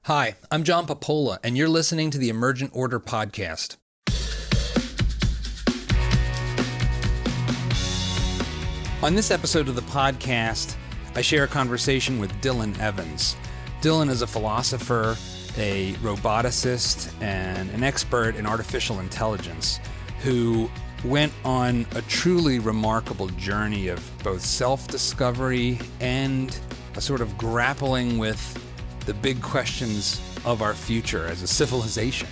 Hi, I'm John Papola, and you're listening to the Emergent Order podcast. On this episode of the podcast, I share a conversation with Dylan Evans. Dylan is a philosopher, a roboticist, and an expert in artificial intelligence who went on a truly remarkable journey of both self-discovery and a sort of grappling with the big questions of our future as a civilization.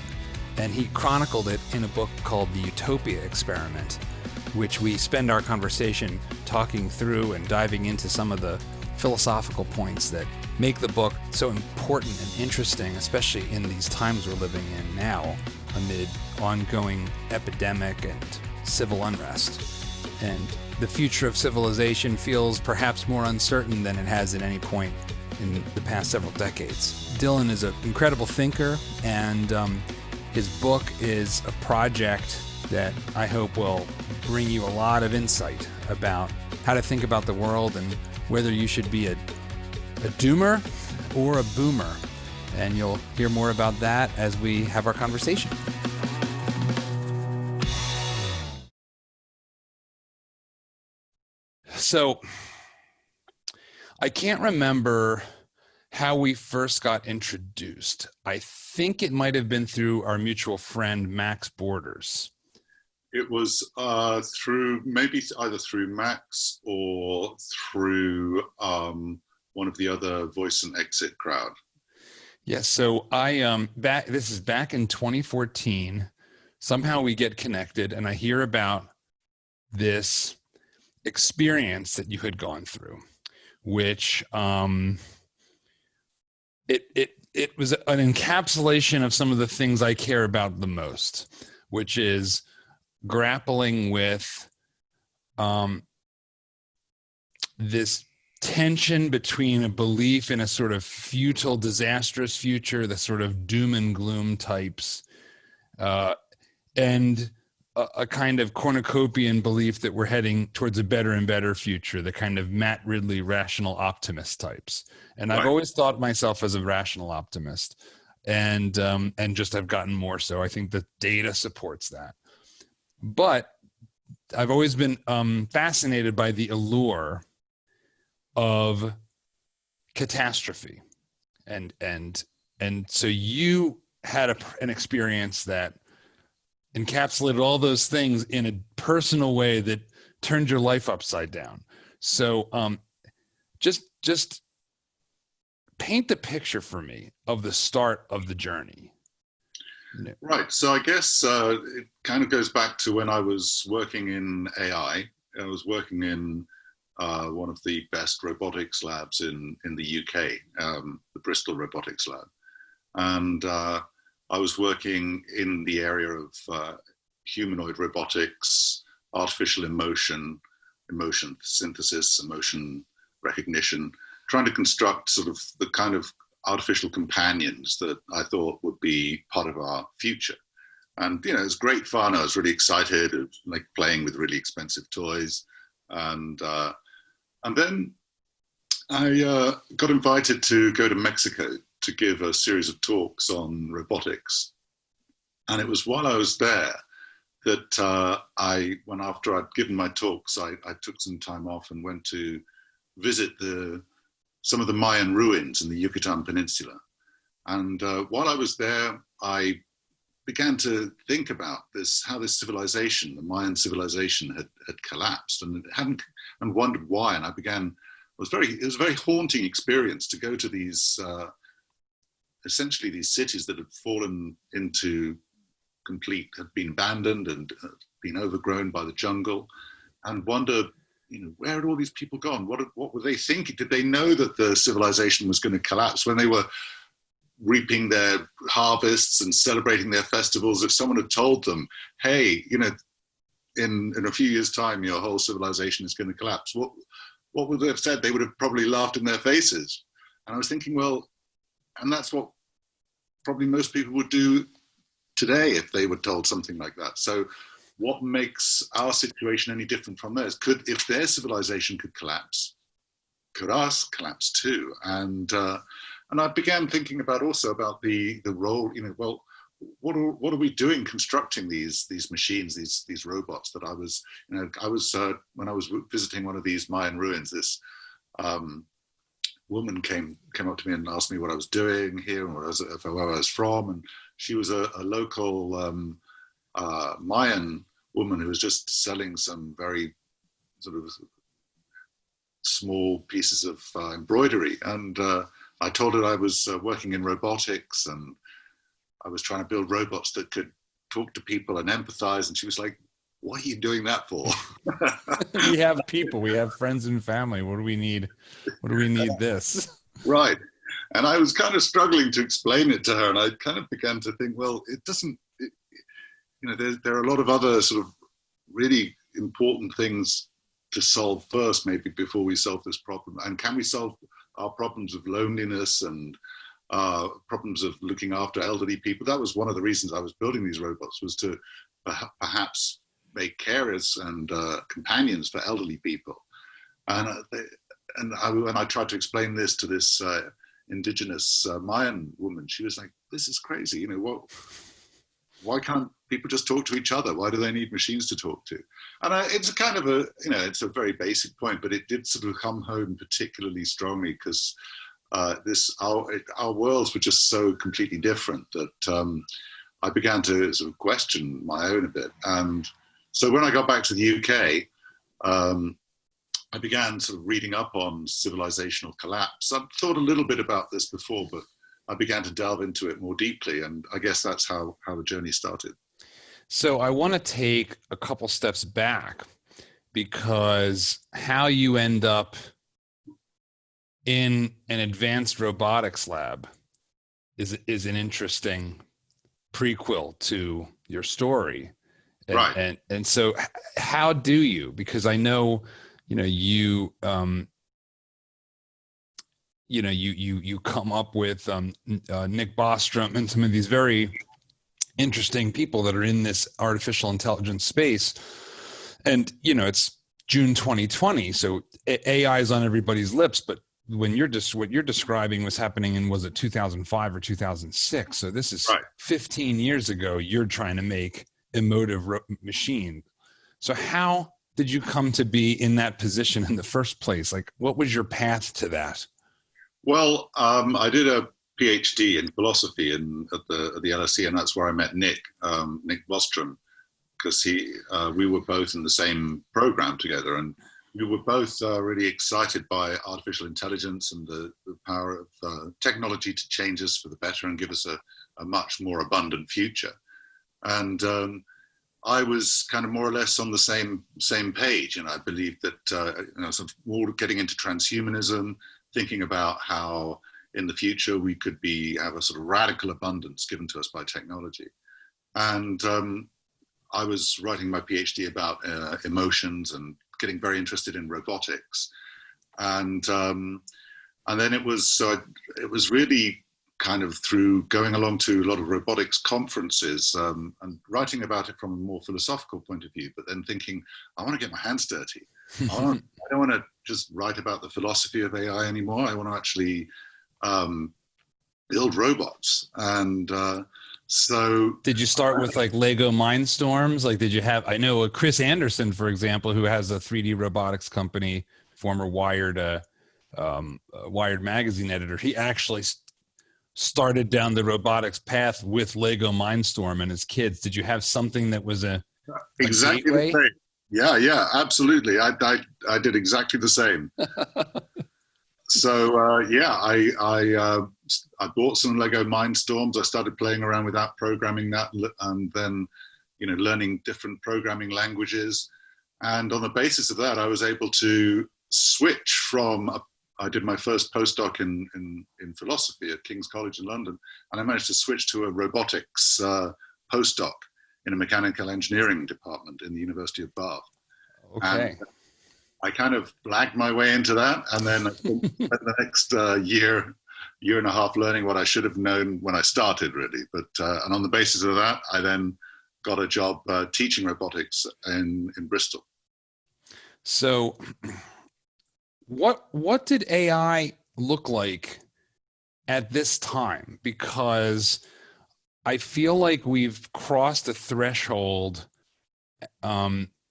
And he chronicled it in a book called The Utopia Experiment, which we spend our conversation talking through and diving into some of the philosophical points that make the book so important and interesting, especially in these times we're living in now, amid ongoing epidemic and civil unrest. And the future of civilization feels perhaps more uncertain than it has at any point in the past several decades. Dylan is an incredible thinker, and his book is a project that I hope will bring you a lot of insight about how to think about the world and whether you should be a doomer or a boomer. And you'll hear more about that as we have our conversation. So, I can't remember how we first got introduced. I think it might have been through our mutual friend, Max Borders. It was maybe either through Max or through one of the other Voice and Exit crowd. Yes, so this is back in 2014. Somehow we get connected and I hear about this experience that you had gone through, which it was an encapsulation of some of the things I care about the most, which is grappling with this tension between a belief in a sort of futile, disastrous future, the sort of doom and gloom types, and a kind of cornucopian belief that we're heading towards a better and better future, the kind of Matt Ridley rational optimist types. And right. I've always thought myself as a rational optimist, and just I've gotten more so. I think the data supports that. But I've always been fascinated by the allure of catastrophe. And so you had an experience that encapsulated all those things in a personal way that turned your life upside down. So just paint the picture for me of the start of the journey. Right. So I guess it kind of goes back to when I was working in AI. I was working in one of the best robotics labs in the UK, the Bristol Robotics Lab. And I was working in the area of humanoid robotics, artificial emotion synthesis, emotion recognition, trying to construct sort of the kind of artificial companions that I thought would be part of our future. And, it was great fun. I was really excited, like playing with really expensive toys. And then I got invited to go to Mexico to give a series of talks on robotics. And it was while I was there that after I'd given my talks, I took some time off and went to visit some of the Mayan ruins in the Yucatan Peninsula. And while I was there, I began to think about how this civilization, the Mayan civilization, had collapsed and wondered why. And it was a very haunting experience to go to these essentially these cities that had fallen into had been abandoned and been overgrown by the jungle, and wonder, where had all these people gone? What were they thinking? Did they know that the civilization was going to collapse when they were reaping their harvests and celebrating their festivals? If someone had told them, hey, in a few years' time, your whole civilization is going to collapse, what would they have said? They would have probably laughed in their faces. And I was thinking, well, and that's what probably most people would do today if they were told something like that. So what makes our situation any different from theirs? If their civilization could collapse, could ours collapse too? And And I began thinking also about the role, well, what are we doing constructing these machines, these robots that I was when I was visiting one of these Mayan ruins, this woman came up to me and asked me what I was doing here and where I was from, and she was a local Mayan woman who was just selling some very sort of small pieces of embroidery, and I told her I was working in robotics and I was trying to build robots that could talk to people and empathize, and she was like, "What are you doing that for?" We have people, we have friends and family. What do we need? What do we need this? Right. And I was kind of struggling to explain it to her, and I kind of began to think, well, it doesn't, there are a lot of other sort of really important things to solve first, maybe before we solve this problem. And can we solve our problems of loneliness and problems of looking after elderly people? That was one of the reasons I was building these robots, was to perhaps make carers and companions for elderly people. And when I tried to explain this to this indigenous Mayan woman, she was like, "This is crazy. Why can't people just talk to each other? Why do they need machines to talk to?" And it's a kind of it's a very basic point, but it did sort of come home particularly strongly because our worlds were just so completely different that I began to sort of question my own a bit. And so when I got back to the UK, I began sort of reading up on civilizational collapse. I'd thought a little bit about this before, but I began to delve into it more deeply. And I guess that's how the journey started. So I want to take a couple steps back, because how you end up in an advanced robotics lab is an interesting prequel to your story. Right. And so how do you, because I know, you come up with Nick Bostrom and some of these very interesting people that are in this artificial intelligence space. And, it's June 2020, so AI is on everybody's lips, but when what you're describing was happening in, was it 2005 or 2006? So this is right. 15 years ago, you're trying to make emotive machine. So how did you come to be in that position in the first place? Like, what was your path to that? Well, I did a PhD in philosophy at the LSE, and that's where I met Nick Bostrom, because we were both in the same program together, and we were both really excited by artificial intelligence and the power of technology to change us for the better and give us a much more abundant future. And I was kind of more or less on the same page, and I believed that sort of more getting into transhumanism, thinking about how in the future we could have a sort of radical abundance given to us by technology. And I was writing my PhD about emotions and getting very interested in robotics. And then it was really kind of through going along to a lot of robotics conferences and writing about it from a more philosophical point of view, but then thinking, I want to get my hands dirty. I don't want to just write about the philosophy of AI anymore. I want to actually build robots. And so did you start with like Lego Mindstorms? Like, did you have, I know Chris Anderson, for example, who has a 3D robotics company, former Wired magazine editor, he actually started down the robotics path with Lego Mindstorm and his kids. Did you have something that was exactly the same? Yeah, absolutely. I did exactly the same. So I bought some Lego Mindstorms. I started playing around with that, programming that, and then learning different programming languages. And on the basis of that, I was able to switch from I did my first postdoc in philosophy at King's College in London, and I managed to switch to a robotics postdoc in a mechanical engineering department in the University of Bath. Okay. And I kind of blagged my way into that, and then I spent the next year and a half learning what I should have known when I started, really. But and on the basis of that, I then got a job teaching robotics in Bristol. So what did AI look like at this time, because I feel like we've crossed a threshold.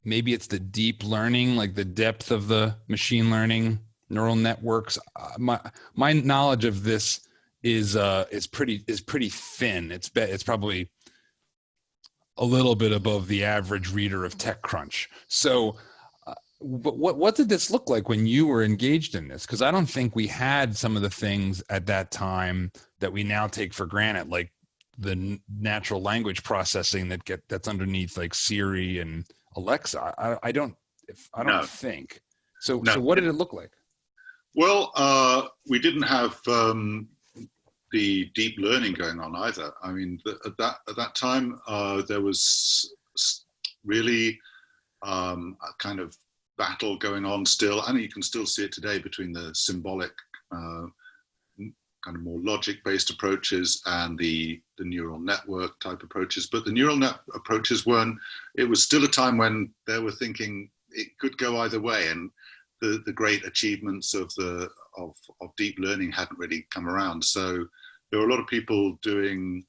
Maybe it's the deep learning, like the depth of the machine learning neural networks. My knowledge of this is pretty thin. It's probably a little bit above the average reader of TechCrunch. So, what did this look like when you were engaged in this? Because I don't think we had some of the things at that time that we now take for granted, like the natural language processing that's underneath like Siri and Alexa. I don't think so. No. So what did it look like? Well, we didn't have the deep learning going on either. I mean, at that time, there was really a kind of battle going on still, and you can still see it today between the symbolic, kind of more logic-based approaches and the neural network type approaches. But the neural net approaches it was still a time when they were thinking it could go either way, and the great achievements of deep learning hadn't really come around. So there were a lot of people doing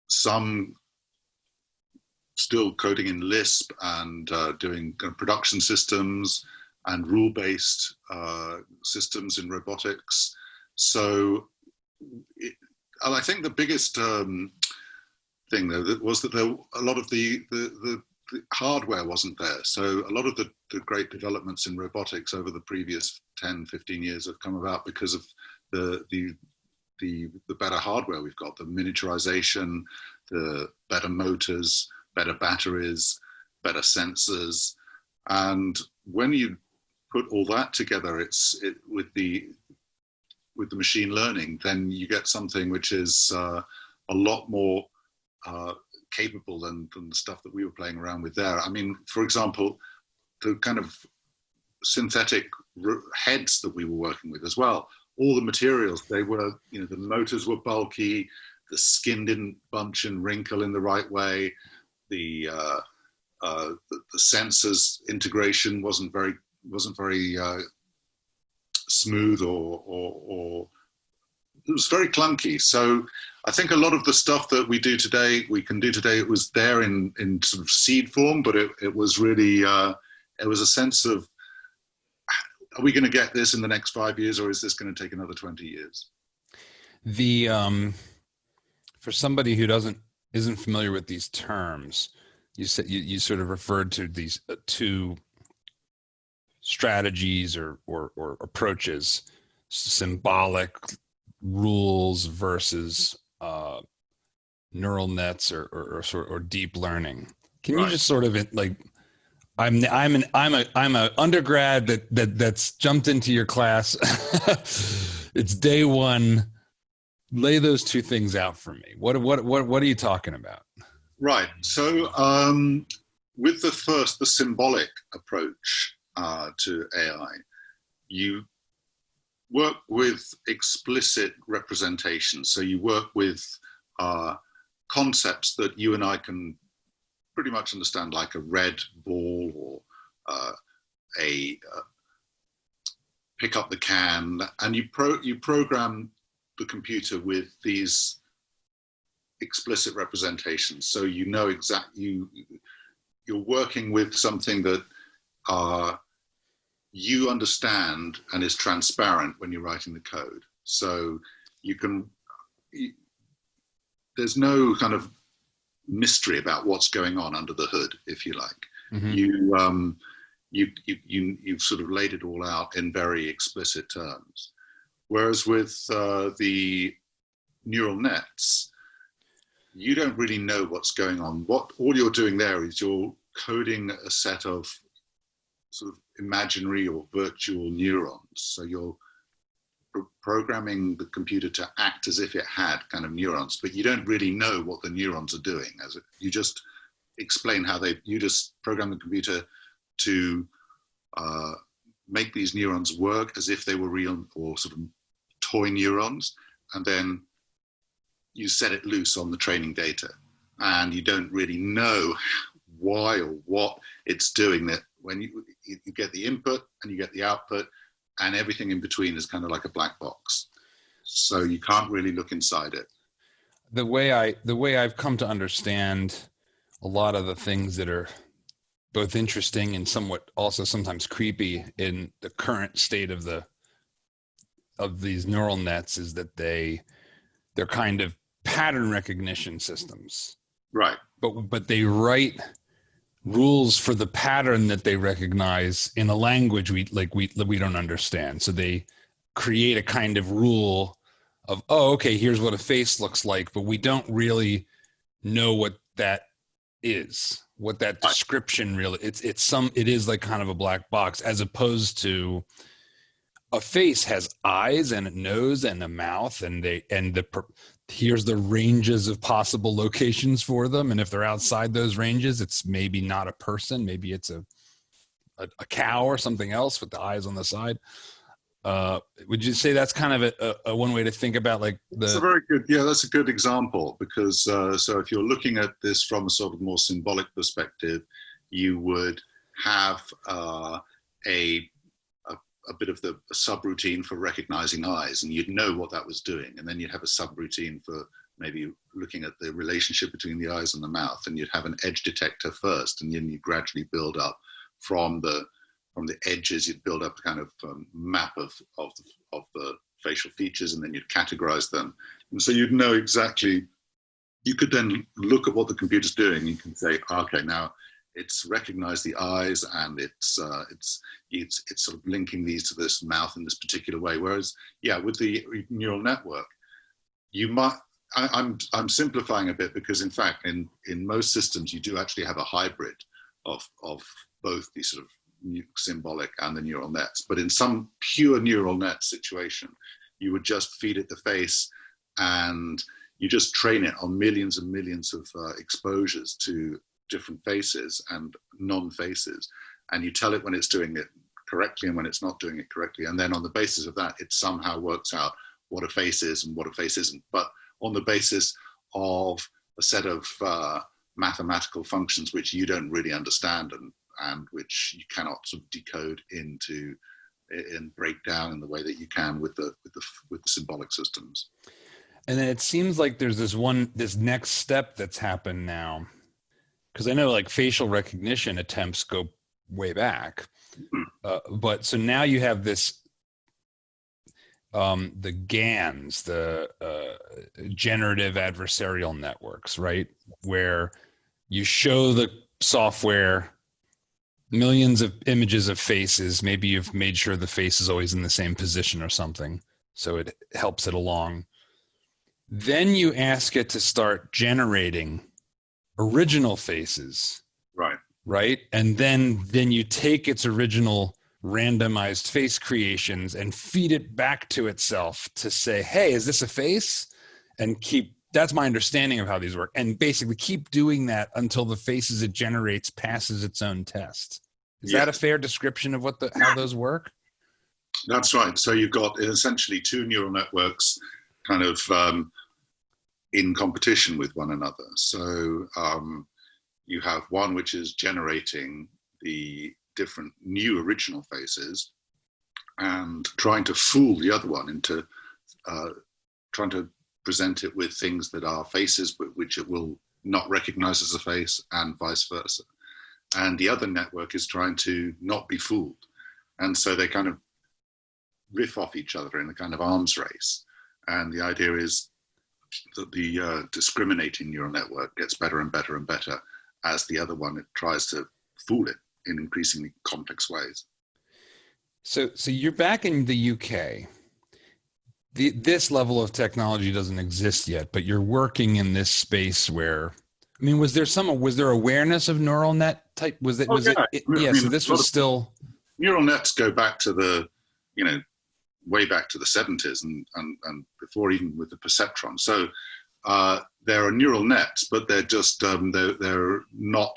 some still coding in Lisp and doing kind of production systems and rule-based systems in robotics. So and I think the biggest thing though was that a lot of the hardware wasn't there. So a lot of the great developments in robotics over the previous 10, 15 years have come about because of the better hardware we've got, the miniaturization, the better motors, better batteries, better sensors. And when you put all that together, with the machine learning, then you get something which is a lot more capable than the stuff that we were playing around with there. I mean, for example, the kind of synthetic heads that we were working with as well, all the materials, they were, the motors were bulky, the skin didn't bunch and wrinkle in the right way, the sensors integration wasn't very smooth, or it was very clunky. So I think a lot of the stuff that we can do today, it was there in sort of seed form, but it was really, it was a sense of, are we going to get this in the next 5 years, or is this going to take another 20 years? For somebody who isn't familiar with these terms, you said you sort of referred to these two strategies or approaches: symbolic rules versus neural nets or deep learning. Can you just sort of like, I'm an undergrad that's jumped into your class. It's day one. Lay those two things out for me. What are you talking about? Right. So with the symbolic approach to AI, you work with explicit representation. So you work with concepts that you and I can pretty much understand, like a red ball or pick up the can, and you program the computer with these explicit representations. So you're working with something that you understand and is transparent when you're writing the code. So there's no kind of mystery about what's going on under the hood, if you like. Mm-hmm. You've sort of laid it all out in very explicit terms. Whereas with the neural nets, you don't really know what's going on. All you're doing there is you're coding a set of sort of imaginary or virtual neurons. So you're programming the computer to act as if it had kind of neurons, but you don't really know what the neurons are doing. You just explain you just program the computer to make these neurons work as if they were real or sort of toy neurons, and then you set it loose on the training data, and you don't really know why or what it's doing. That when you get the input and you get the output, and everything in between is kind of like a black box. So you can't really look inside it. The way I've come to understand a lot of the things that are both interesting and somewhat also sometimes creepy in the current state of these neural nets is that they're kind of pattern recognition systems. Right. But they write rules for the pattern that they recognize in a language we don't understand. So they create a kind of rule of, oh, okay, here's what a face looks like, but we don't really know what that is, what that description really, it is like kind of a black box, as opposed to a face has eyes and a nose and a mouth, and here's the ranges of possible locations for them. And if they're outside those ranges, it's maybe not a person, maybe it's a cow or something else with the eyes on the side. Would you say that's kind of a one way to think about that's a good example, because so if you're looking at this from a sort of more symbolic perspective, you would have a bit of a subroutine for recognizing eyes, and you'd know what that was doing. And then you'd have a subroutine for maybe looking at the relationship between the eyes and the mouth, and you'd have an edge detector first, and then you gradually build up from the edges. You'd build up a kind of map of the facial features, and then you'd categorize them. And so you'd know exactly, you could then look at what the computer's doing. You can say, okay, now it's recognized the eyes, and it's sort of linking these to this mouth in this particular way. Whereas, with the neural network, I'm simplifying a bit, because in fact, in most systems, you do actually have a hybrid of both the sort of symbolic and the neural nets. But in some pure neural net situation, you would just feed it the face, and you just train it on millions and millions of exposures to different faces and non-faces, and you tell it when it's doing it correctly and when it's not doing it correctly, and then on the basis of that, it somehow works out what a face is and what a face isn't, but on the basis of a set of mathematical functions which you don't really understand, and which you cannot sort of decode into and break down in the way that you can with the symbolic systems. And then it seems like there's this next step that's happened now, because I know like facial recognition attempts go way back, but so now you have this the GANs, the generative adversarial networks, right, where you show the software millions of images of faces. Maybe you've made sure the face is always in the same position or something, so it helps it along. Then you ask it to start generating original faces, right, and then you take its original randomized face creations and feed it back to itself to say, hey, is this a face? And that's my understanding of how these work, and basically keep doing that until the faces it generates passes its own test. Is that a fair description of how those work? That's right. So you've got essentially two neural networks kind of in competition with one another. So you have one which is generating the different new original faces and trying to fool the other one into trying to present it with things that are faces but which it will not recognize as a face, and vice versa. And the other network is trying to not be fooled. And so they kind of riff off each other in a kind of arms race. And the idea is that the discriminating neural network gets better and better and better as the other one tries to fool it in increasingly complex ways. So you're back in the UK. This level of technology doesn't exist yet, but you're working in this space where, I mean, was there awareness of neural net type? So this was still. Neural nets go back to way back to the 70s and before, even with the perceptron. So there are neural nets, but they're just, they're not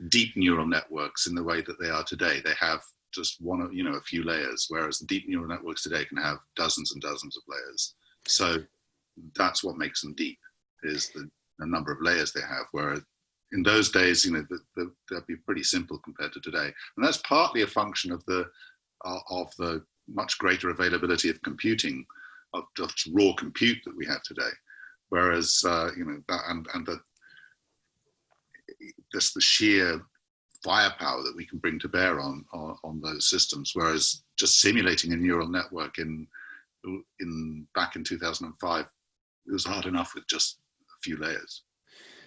deep neural networks in the way that they are today. They have just a few layers, whereas the deep neural networks today can have dozens and dozens of layers. So that's what makes them deep, is the number of layers they have, whereas in those days, they'd be pretty simple compared to today. And that's partly a function of the of the much greater availability of computing, of just raw compute that we have today. Whereas, just the sheer firepower that we can bring to bear on those systems. Whereas just simulating a neural network back in 2005, it was hard enough with just a few layers.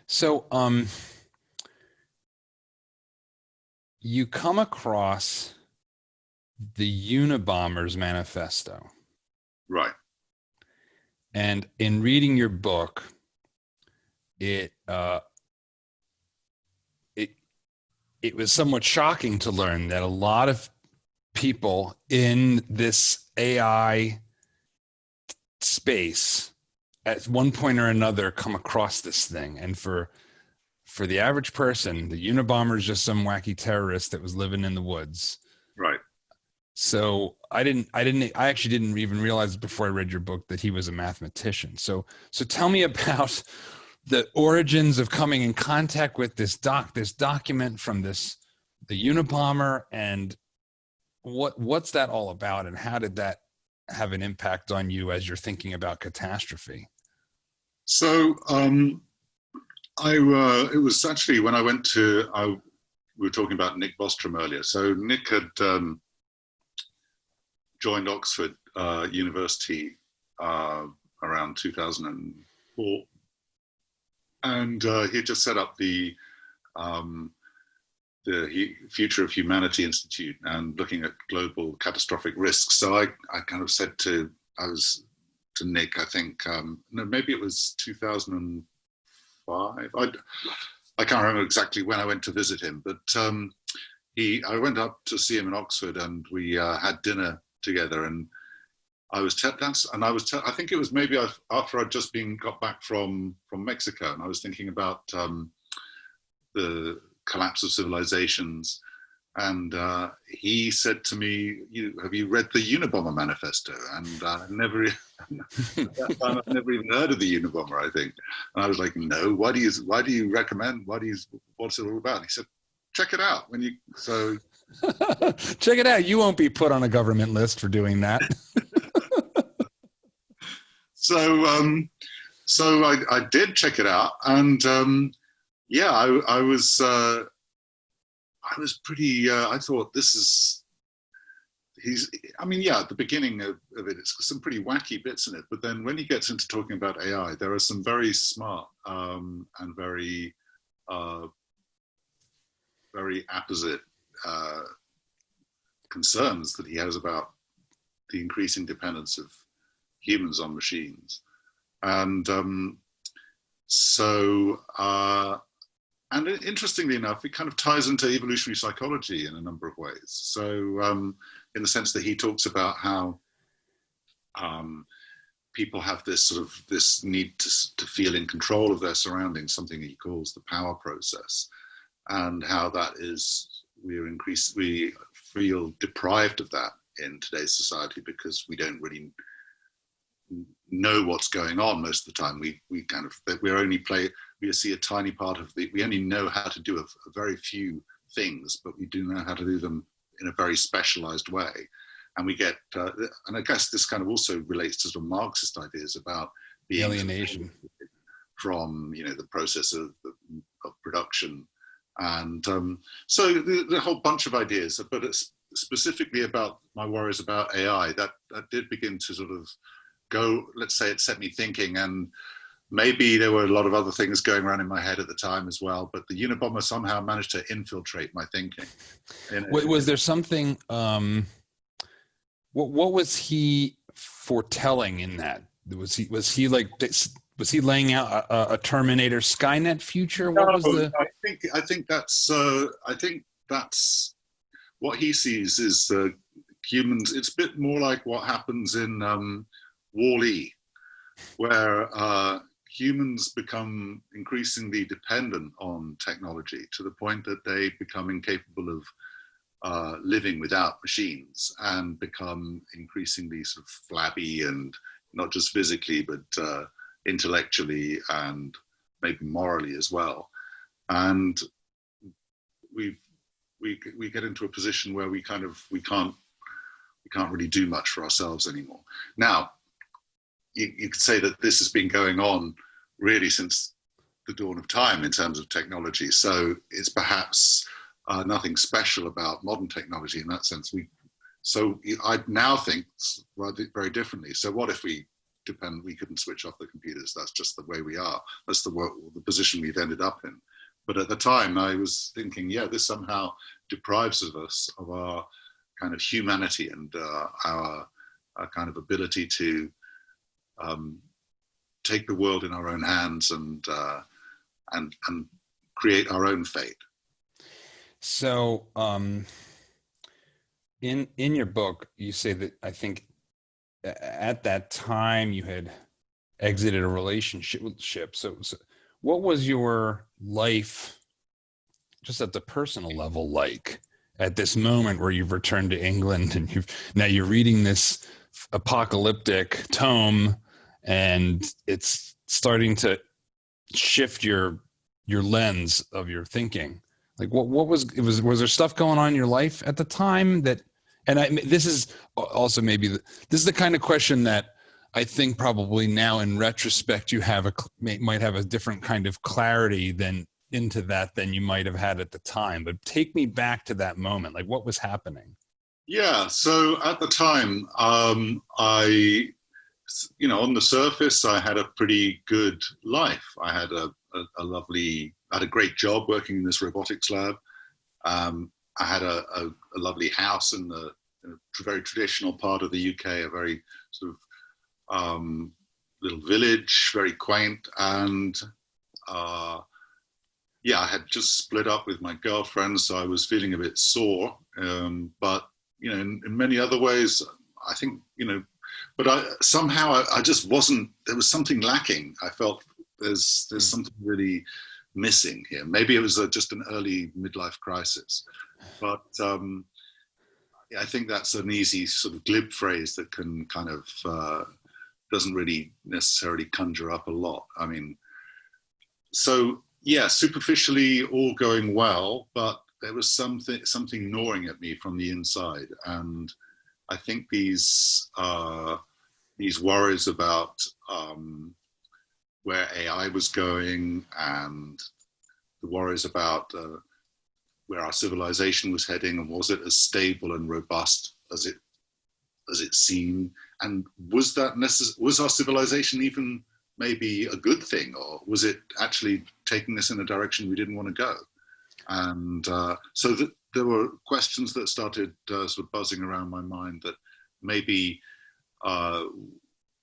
So, you come across the Unabomber Manifesto. Right. And in reading your book, it was somewhat shocking to learn that a lot of people in this AI space at one point or another come across this thing. And for the average person, the Unabomber is just some wacky terrorist that was living in the woods. Right. So I actually didn't even realize before I read your book that he was a mathematician. So tell me about the origins of coming in contact with this document from the Unabomber, and what's that all about, and how did that have an impact on you as you're thinking about catastrophe? So it was actually when I went to, we were talking about Nick Bostrom earlier. So Nick had joined Oxford University around 2004. And he had just set up the Future of Humanity Institute and looking at global catastrophic risks. So I kind of said to Nick, I think, no, maybe it was 2005. I can't remember exactly when I went to visit him, but I went up to see him in Oxford, and we had dinner together. And I think it was maybe after I'd just got back from Mexico, and I was thinking about the collapse of civilizations. And he said to me, "Have you read the Unabomber Manifesto?" And I'd never even heard of the Unabomber, I think. And I was like, "No, why do you recommend? What's it all about?" And he said, "Check it out when you." So check it out. You won't be put on a government list for doing that. So I did check it out, and I was pretty. I thought at the beginning of it, it's some pretty wacky bits in it, but then when he gets into talking about AI, there are some very smart and very very apposite concerns that he has about the increasing dependence of humans on machines. And and interestingly enough, it kind of ties into evolutionary psychology in a number of ways. So in the sense that he talks about how people have this need to feel in control of their surroundings, something he calls the power process, and how that is, we feel deprived of that in today's society because we don't really know what's going on most of the time. We see a tiny part of we only know how to do a very few things, but we do know how to do them in a very specialized way. And we get, and I guess this kind of also relates to sort of Marxist ideas about being alienation from, the process of production. And so the whole bunch of ideas, but it's specifically about my worries about AI, that did begin to sort of go, let's say it set me thinking, and maybe there were a lot of other things going around in my head at the time as well, but the Unabomber somehow managed to infiltrate my thinking. Was there something, what was he foretelling in that? Was he laying out a Terminator Skynet future? What was the? I think that's what he sees is humans. It's a bit more like what happens in Wall-E, where humans become increasingly dependent on technology to the point that they become incapable of living without machines, and become increasingly sort of flabby, and not just physically, but intellectually and maybe morally as well. And we get into a position where we can't we can't really do much for ourselves anymore. Now, you could say that this has been going on really since the dawn of time in terms of technology. So it's perhaps nothing special about modern technology in that sense. I now think very differently. So what if we couldn't switch off the computers? That's just the way we are. That's the position we've ended up in. But at the time I was thinking, yeah, this somehow deprives us of our kind of humanity and our kind of ability to take the world in our own hands and create our own fate. So in your book, you say that, I think at that time you had exited a relationship. So what was your life just at the personal level like at this moment where you've returned to England and now you're reading this apocalyptic tome and it's starting to shift your lens of your thinking? Like was there stuff going on in your life at the time that, and this is also maybe this is the kind of question that I think probably now in retrospect you might have a different kind of clarity than you might have had at the time. But take me back to that moment. Like, what was happening? Yeah. So at the time, I, on the surface, I had a pretty good life. I had a great job working in this robotics lab. I had a lovely house in a very traditional part of the UK, a very sort of little village, very quaint. And I had just split up with my girlfriend, so I was feeling a bit sore. But in many other ways, I think but I just wasn't. There was something lacking. I felt there's something really missing here. Maybe it was just an early midlife crisis, but I think that's an easy sort of glib phrase that can kind of doesn't really necessarily conjure up a lot. I mean, so yeah, superficially all going well, but there was something gnawing at me from the inside, and I think these worries about where AI was going and the worries about where our civilization was heading, and was it as stable and robust as it seemed, and was our civilization even maybe a good thing, or was it actually taking us in a direction we didn't want to go? And so there were questions that started sort of buzzing around my mind that maybe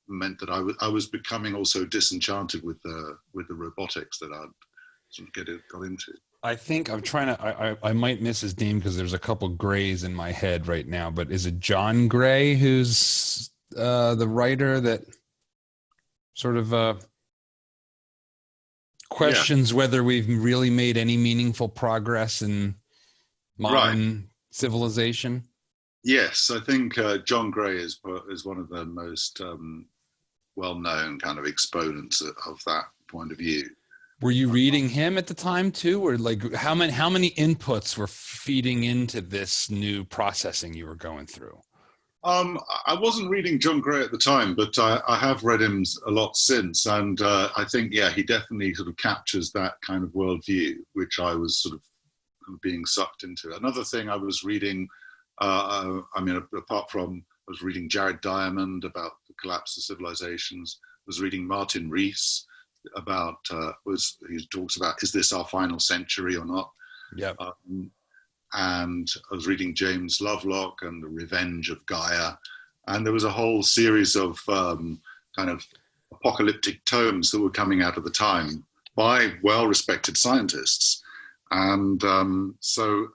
meant that I was becoming also disenchanted with the robotics that I'd sort of got into. I think I'm trying to, I might miss his name because there's a couple Grays in my head right now, but is it John Gray who's the writer that sort of questions whether we've really made any meaningful progress in modern civilization? Yes, I think John Gray is one of the most well-known kind of exponents of that point of view. Were you reading him at the time too, or like how many inputs were feeding into this new processing you were going through? I wasn't reading John Gray at the time, but I have read him a lot since, and I think he definitely sort of captures that kind of worldview, which I was sort of being sucked into. Another thing I was reading, apart from, I was reading Jared Diamond about the collapse of civilizations. I was reading Martin Rees about he talks about, is this our final century or not? Yeah. And I was reading James Lovelock and The Revenge of Gaia, and there was a whole series of kind of apocalyptic tomes that were coming out at the time by well-respected scientists. And so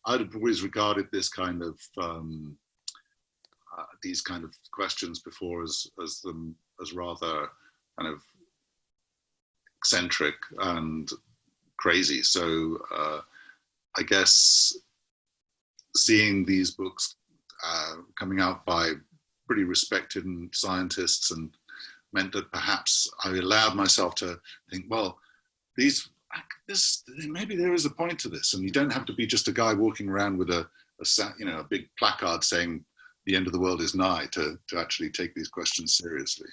I'd always regarded this kind of these kind of questions before as rather kind of eccentric and crazy. So I guess seeing these books coming out by pretty respected scientists and meant that perhaps I allowed myself to think, well, maybe there is a point to this, and you don't have to be just a guy walking around with a big placard saying the end of the world is nigh to actually take these questions seriously.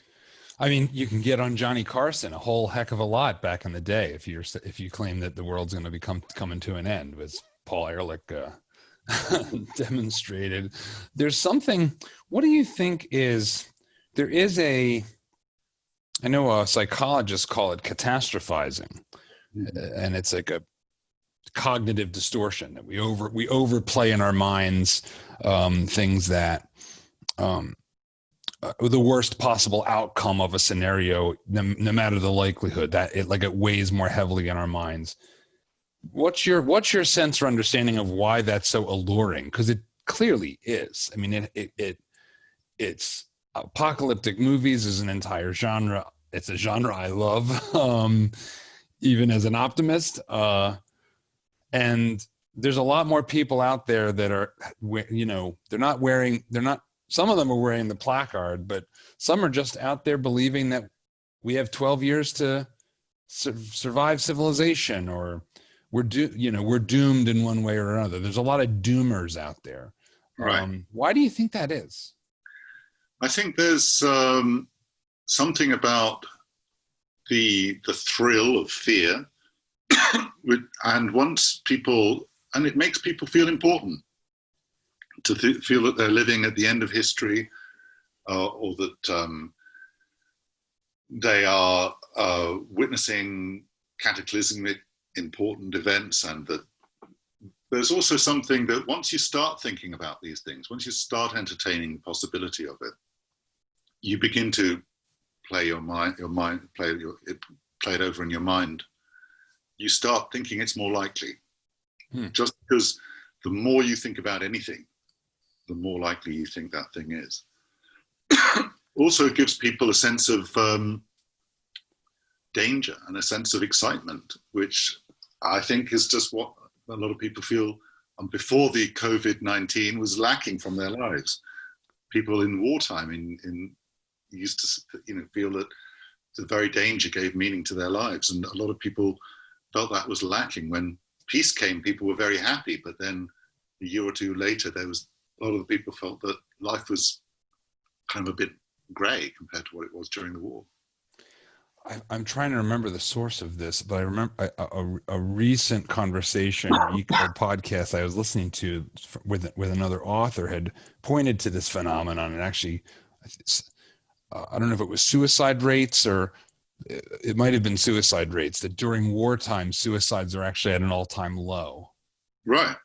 I mean, you can get on Johnny Carson a whole heck of a lot back in the day if you claim that the world's going to be coming to an end, as Paul Ehrlich demonstrated. There's something. What do you think is? There is a. I know psychologists call it catastrophizing, and it's like a cognitive distortion that we overplay in our minds things that. The worst possible outcome of a scenario, no matter the likelihood, that it weighs more heavily in our minds. What's your sense or understanding of why that's so alluring? Because it clearly is. I mean, it's apocalyptic movies is an entire genre. It's a genre I love, even as an optimist. And there's a lot more people out there that are, they're not. Some of them are wearing the placard, but some are just out there believing that we have 12 years to survive civilization, or we're doomed in one way or another. There's a lot of doomers out there. Right. Why do you think that is? I think there's something about the thrill of fear, and it makes people feel important. To feel that they're living at the end of history, or that they are witnessing cataclysmic important events, and that there's also something that once you start thinking about these things, once you start entertaining the possibility of it, you begin to play it over in your mind. You start thinking it's more likely. Just because the more you think about anything, the more likely you think that thing is. Also, it gives people a sense of danger and a sense of excitement, which I think is just what a lot of people feel before the COVID-19 was lacking from their lives. People in wartime used to feel that the very danger gave meaning to their lives, and a lot of people felt that was lacking. When peace came, people were very happy, but then a year or two later, a lot of the people felt that life was kind of a bit grey compared to what it was during the war. I'm trying to remember the source of this, but I remember a recent conversation or podcast I was listening to with another author had pointed to this phenomenon, and actually, I don't know if it was suicide rates or it might have been suicide rates, that during wartime suicides are actually at an all-time low. Right.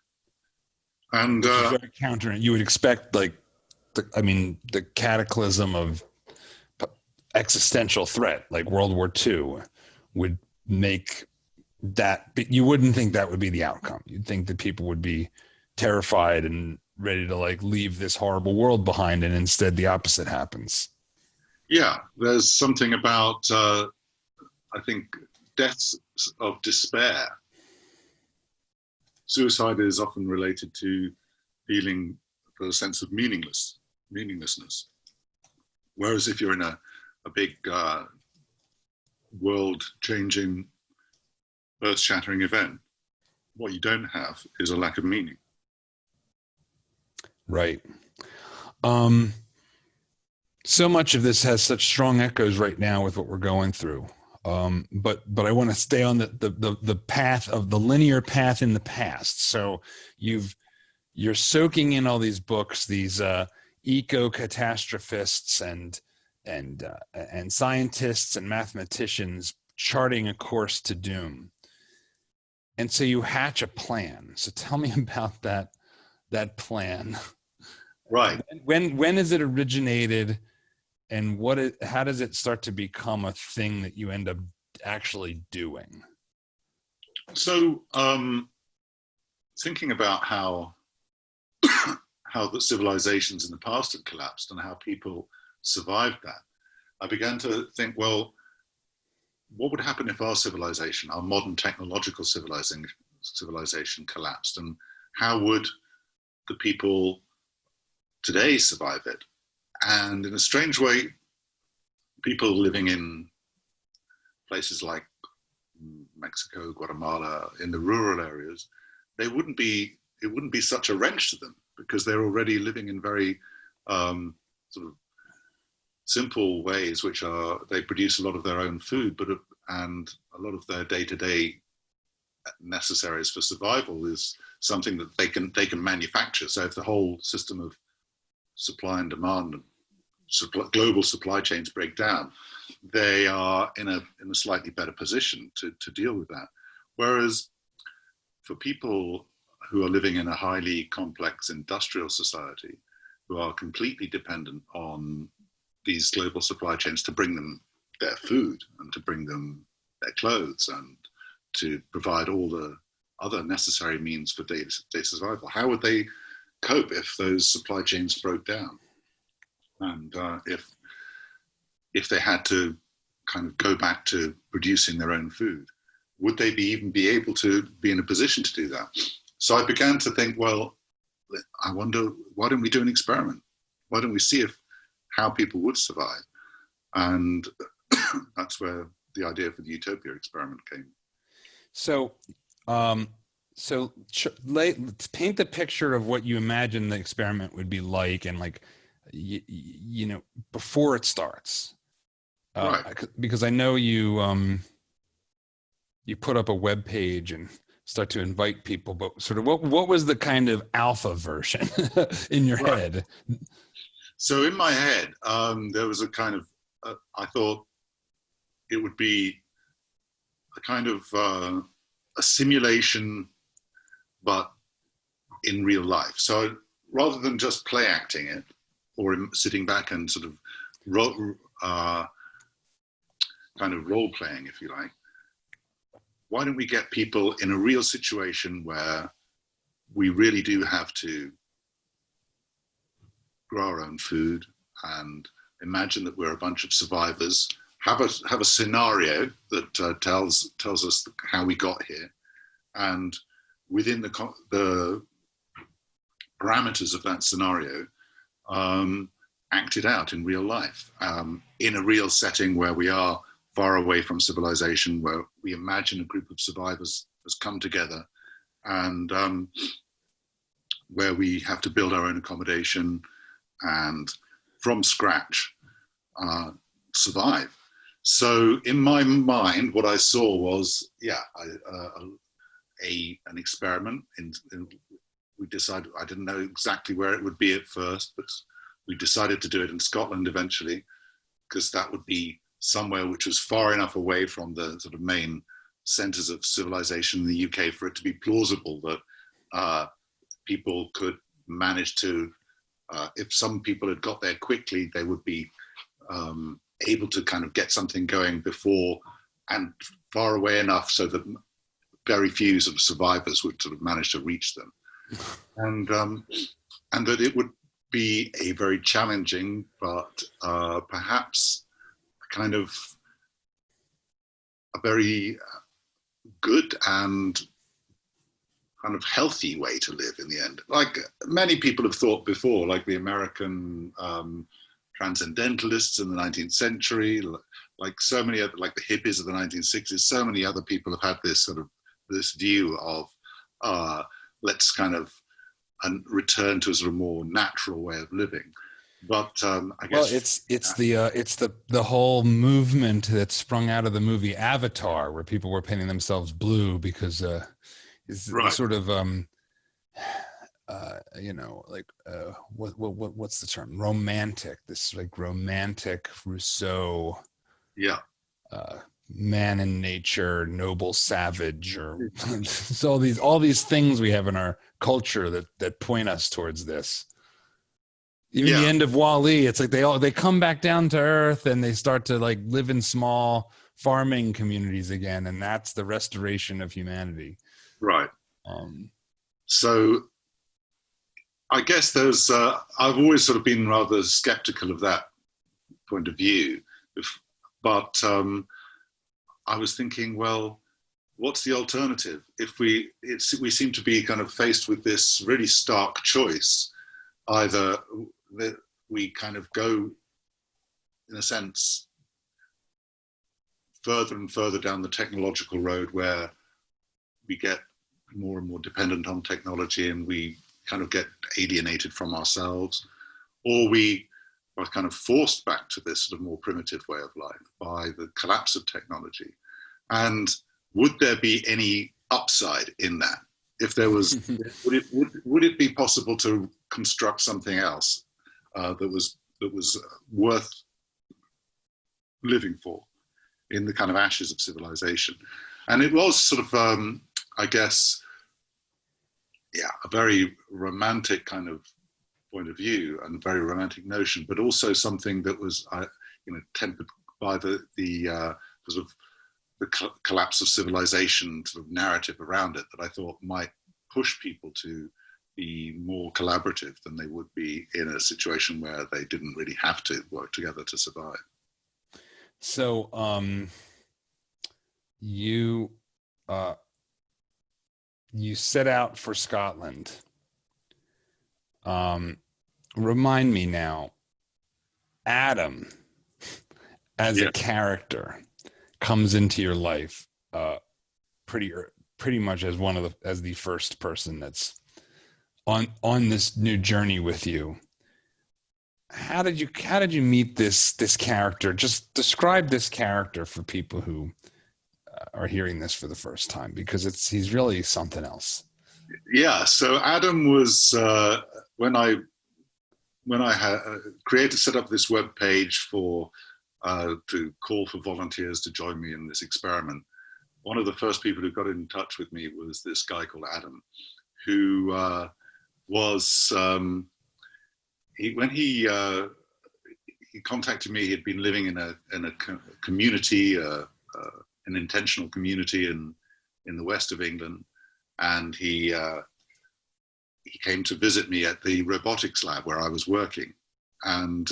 And very counter. You would expect the cataclysm of existential threat like World War II would make that, but you wouldn't think that would be the outcome. You'd think that people would be terrified and ready to leave this horrible world behind, and instead the opposite happens. Yeah, there's something about I think deaths of despair. Suicide is often related to feeling a sense of meaninglessness. Whereas if you're in a big world-changing, earth-shattering event, what you don't have is a lack of meaning. Right. So much of this has such strong echoes right now with what we're going through. But I want to stay on the path of the linear path in the past. So you're soaking in all these books, these eco-catastrophists and scientists and mathematicians charting a course to doom. And so you hatch a plan. So tell me about that plan. Right. When is it originated? And how does it start to become a thing that you end up actually doing? So, thinking about how the civilizations in the past had collapsed and how people survived that, I began to think, well, what would happen if our civilization, our modern technological civilization collapsed, and how would the people today survive it? And in a strange way, people living in places like Mexico, Guatemala, in the rural areas, it wouldn't be such a wrench to them because they're already living in very sort of simple ways, which are they produce a lot of their own food, and a lot of their day-to-day necessaries for survival is something that they can manufacture. So if the whole system of supply and demand, global supply chains break down, they are in a slightly better position to deal with that. Whereas for people who are living in a highly complex industrial society, who are completely dependent on these global supply chains to bring them their food and to bring them their clothes and to provide all the other necessary means for day survival, how would they cope if those supply chains broke down? And if they had to kind of go back to producing their own food, would they even be able to be in a position to do that? So I began to think, well, I wonder, why don't we do an experiment? Why don't we see how people would survive? And that's where the idea for the Utopia experiment came. So, let's paint the picture of what you imagine the experiment would be like, and like, you know, before it starts. Right. Because I know you put up a web page and start to invite people, but sort of what was the kind of alpha version in your head? So in my head, there was a kind of, I thought it would be a kind of a simulation, but in real life. So rather than just play acting it or sitting back and sort of kind of role playing, if you like, why don't we get people in a real situation where we really do have to grow our own food and imagine that we're a bunch of survivors, have a scenario that tells us how we got here, and within the parameters of that scenario, act it out in real life, in a real setting where we are far away from civilization, where we imagine a group of survivors has come together, and where we have to build our own accommodation and from scratch survive. So in my mind, what I saw was, an experiment. We decided, I didn't know exactly where it would be at first, but we decided to do it in Scotland eventually, because that would be somewhere which was far enough away from the sort of main centres of civilization in the UK for it to be plausible that people could manage to, if some people had got there quickly, they would be able to kind of get something going before, and far away enough so that very few sort of survivors would sort of manage to reach them. And that it would be a very challenging, but perhaps kind of a very good and kind of healthy way to live in the end. Like many people have thought before, like the American transcendentalists in the 19th century, like so many other, like the hippies of the 1960s, so many other people have had this sort of, this view of let's kind of return to a sort of more natural way of living. But I guess it's the whole movement that sprung out of the movie Avatar, where people were painting themselves blue because it's right. sort of what's the term? Romantic. This like romantic Rousseau. Yeah. Man in nature, noble savage, or so all these things we have in our culture that point us towards this. Even the end of WALL-E, it's like they come back down to earth and they start to like live in small farming communities again, and that's the restoration of humanity. Right. So I guess there's I've always sort of been rather skeptical of that point of view, but I was thinking, well, what's the alternative? If we seem to be kind of faced with this really stark choice, either that we kind of go, in a sense, further and further down the technological road where we get more and more dependent on technology and we kind of get alienated from ourselves, or we are kind of forced back to this sort of more primitive way of life by the collapse of technology. And would there be any upside in that? If there was, would it be possible to construct something else that was worth living for in the kind of ashes of civilization? And it was sort of, I guess, a very romantic kind of point of view and very romantic notion, but also something that was, tempered by the sort of the collapse of civilization sort of narrative around it that I thought might push people to be more collaborative than they would be in a situation where they didn't really have to work together to survive. So you set out for Scotland. Remind me now, Adam as a character comes into your life pretty much as the first person that's on this new journey with you. How did you meet this character? Just describe this character for people who are hearing this for the first time, because he's really something else. Yeah. So Adam was when I had set up this web page to call for volunteers to join me in this experiment. One of the first people who got in touch with me was this guy called Adam, who was when he contacted me. He had been living in a community, an intentional community in the west of England, and he came to visit me at the robotics lab where I was working, and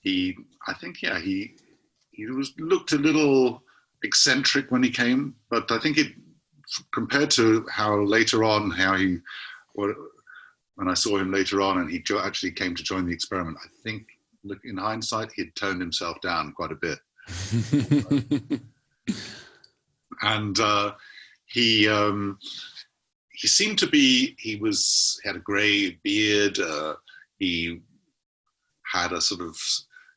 he looked a little eccentric when he came, but I think compared to when I saw him later on and he actually came to join the experiment, I think, in hindsight, he'd toned himself down quite a bit. And he seemed to be, he had a gray beard. He had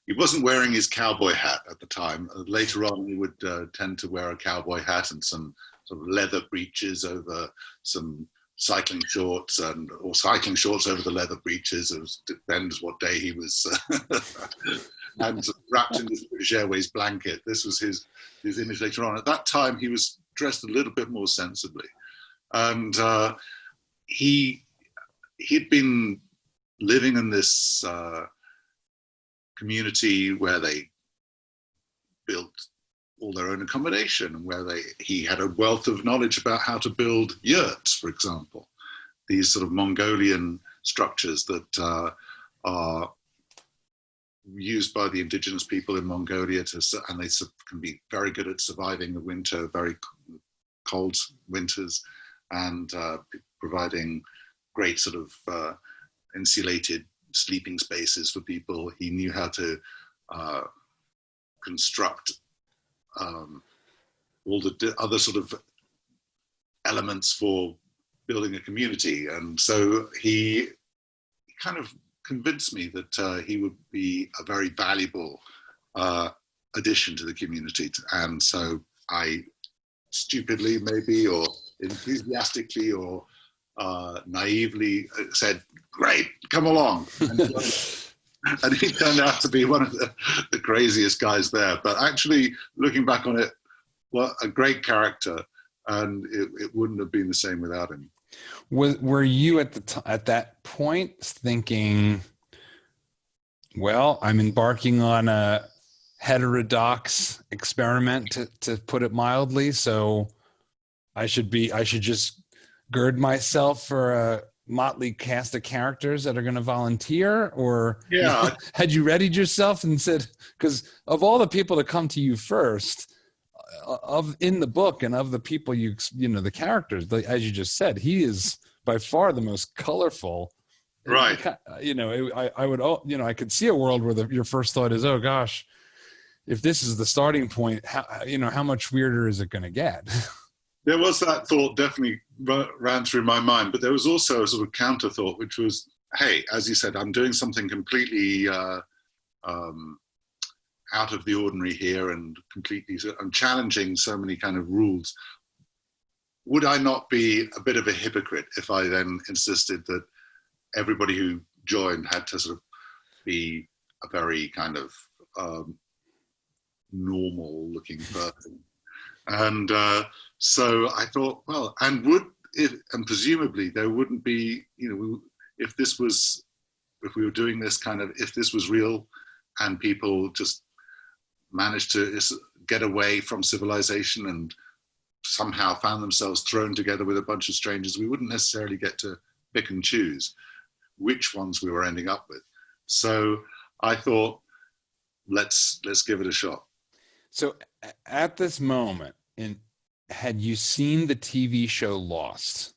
he wasn't wearing his cowboy hat at the time. Later on, he would tend to wear a cowboy hat and some sort of leather breeches over some cycling shorts, or cycling shorts over the leather breeches. It depends what day he was, and wrapped in this British Airways blanket. This was his image later on. At that time, he was dressed a little bit more sensibly, and he'd been living in this community where they built all their own accommodation, and where he had a wealth of knowledge about how to build yurts, for example, these sort of Mongolian structures that are used by the indigenous people in Mongolia and they can be very good at surviving the winter, very cold winters, and providing great sort of insulated sleeping spaces for people. He knew how to construct all the other sort of elements for building a community. And so he kind of convinced me that he would be a very valuable addition to the community. And so I stupidly maybe, or enthusiastically, or naively said, "Great, come along." And he turned out to be one of the craziest guys there. But actually, looking back on it, what a great character, and it wouldn't have been the same without him. Were you at that point thinking, well, I'm embarking on a heterodox experiment, to put it mildly, so I should just gird myself for a motley cast of characters that are going to volunteer? Or had you readied yourself and said, because of all the people to come to you first, in the book and of the people the characters, as you just said, he is by far the most colorful. Right. I would, I could see a world where your first thought is, oh gosh, if this is the starting point, how much weirder is it going to get? There was that thought definitely ran through my mind, but there was also a sort of counter thought, which was, hey, as you said, I'm doing something completely out of the ordinary here, and I'm challenging so many kind of rules. Would I not be a bit of a hypocrite if I then insisted that everybody who joined had to sort of be a very kind of normal looking person? And so I thought, well, and presumably there wouldn't be, if we were doing this kind of, if this was real and people just managed to get away from civilization and somehow found themselves thrown together with a bunch of strangers, we wouldn't necessarily get to pick and choose which ones we were ending up with. So I thought, let's give it a shot. So at this moment, had you seen the TV show Lost?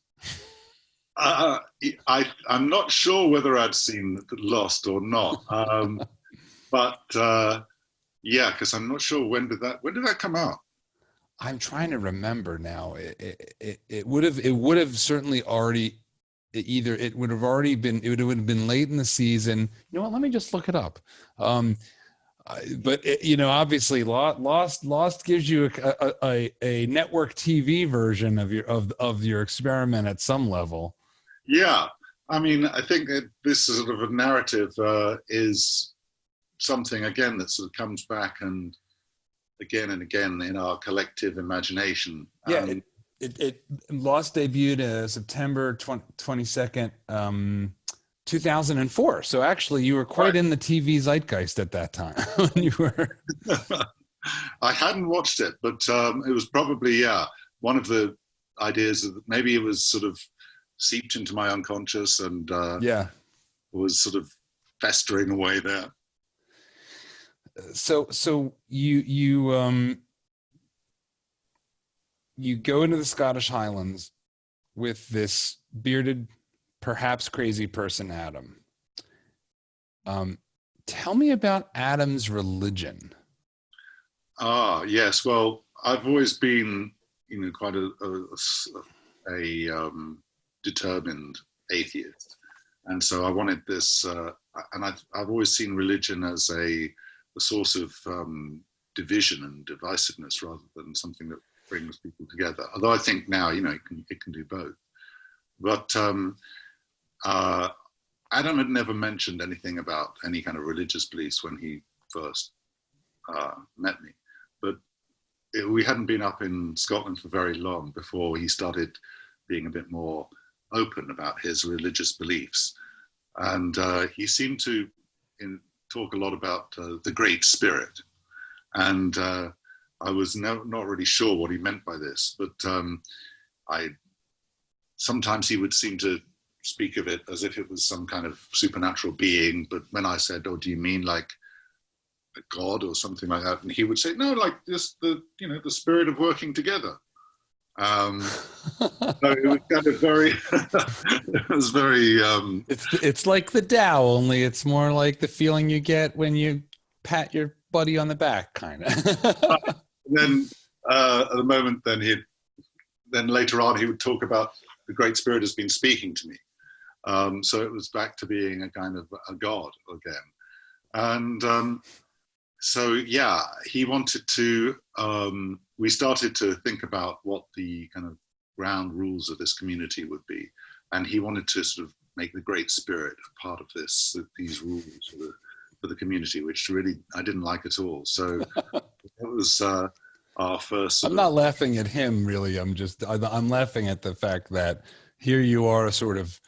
I'm not sure whether I'd seen Lost or not, but yeah, because I'm not sure when did that come out? I'm trying to remember now. It would have certainly already it would have been late in the season. You know what? Let me just look it up. But obviously, Lost gives you a network TV version of your experiment at some level. Yeah, I mean, I think that this sort of a narrative is something again that sort of comes back and again in our collective imagination. Yeah, it Lost debuted September 22nd. 2004. So actually, you were quite in the TV zeitgeist at that time when you were. I hadn't watched it, but it was probably one of the ideas that maybe it was sort of seeped into my unconscious and was sort of festering away there. So you go into the Scottish Highlands with this bearded, perhaps crazy person, Adam. Tell me about Adam's religion. Yes. Well, I've always been, quite a determined atheist, and so I wanted this. And I've always seen religion as a source of division and divisiveness rather than something that brings people together. Although I think now, it can do both. But Adam had never mentioned anything about any kind of religious beliefs when he first met me. But we hadn't been up in Scotland for very long before he started being a bit more open about his religious beliefs. And he seemed to talk a lot about the Great Spirit. And I was not really sure what he meant by this, but sometimes he would seem to speak of it as if it was some kind of supernatural being. But when I said, "Oh, do you mean like a god or something like that?" and he would say, "No, like just the spirit of working together." So it was kind of very. It was very. It's like the Tao, only it's more like the feeling you get when you pat your buddy on the back, kind of. Then at the moment, then later on, he would talk about the Great Spirit has been speaking to me. So it was back to being a kind of a god again. And so, yeah, he wanted to, we started to think about what the kind of ground rules of this community would be. And he wanted to sort of make the Great Spirit a part of these rules for the community, which really I didn't like at all. So it was our first. I'm not laughing at him, really. I'm laughing at the fact that here you are, a sort of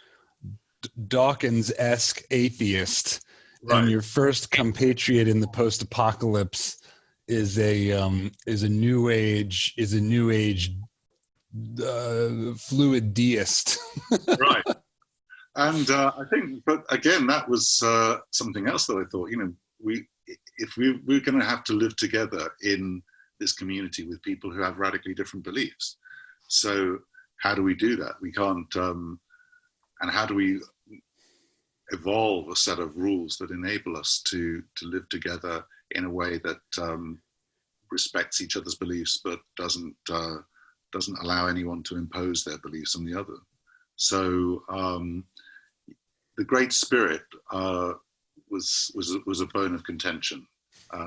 Dawkins-esque atheist, right, and your first compatriot in the post-apocalypse is a new age fluid deist. Right. And I think, but again, that was something else that I thought, if we're going to have to live together in this community with people who have radically different beliefs. So how do we do that? We can't, and how do we evolve a set of rules that enable us to live together in a way that respects each other's beliefs, but doesn't allow anyone to impose their beliefs on the other. So the Great Spirit was a bone of contention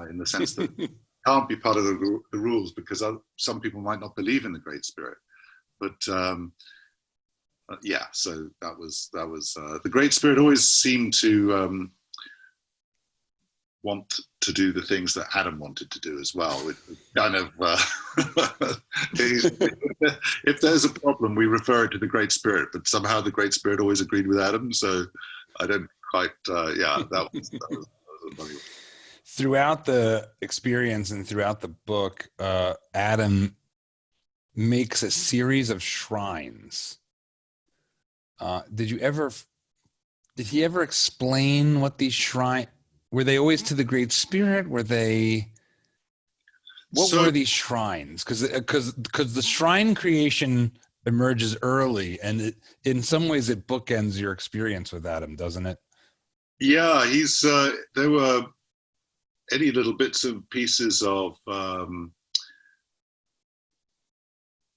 in the sense that it can't be part of the rules because some people might not believe in the Great Spirit. But yeah, so that was the Great Spirit always seemed to want to do the things that Adam wanted to do as well. With kind of if there's a problem, we refer it to the Great Spirit, but somehow the Great Spirit always agreed with Adam. So I don't quite. Yeah, that was a funny one. Throughout the experience and throughout the book, Adam makes a series of shrines. Did he ever explain what these shrines were? They always to the Great Spirit? Were they? What were these shrines? Because the shrine creation emerges early, and in some ways it bookends your experience with Adam, doesn't it? Yeah, there were any little bits and pieces of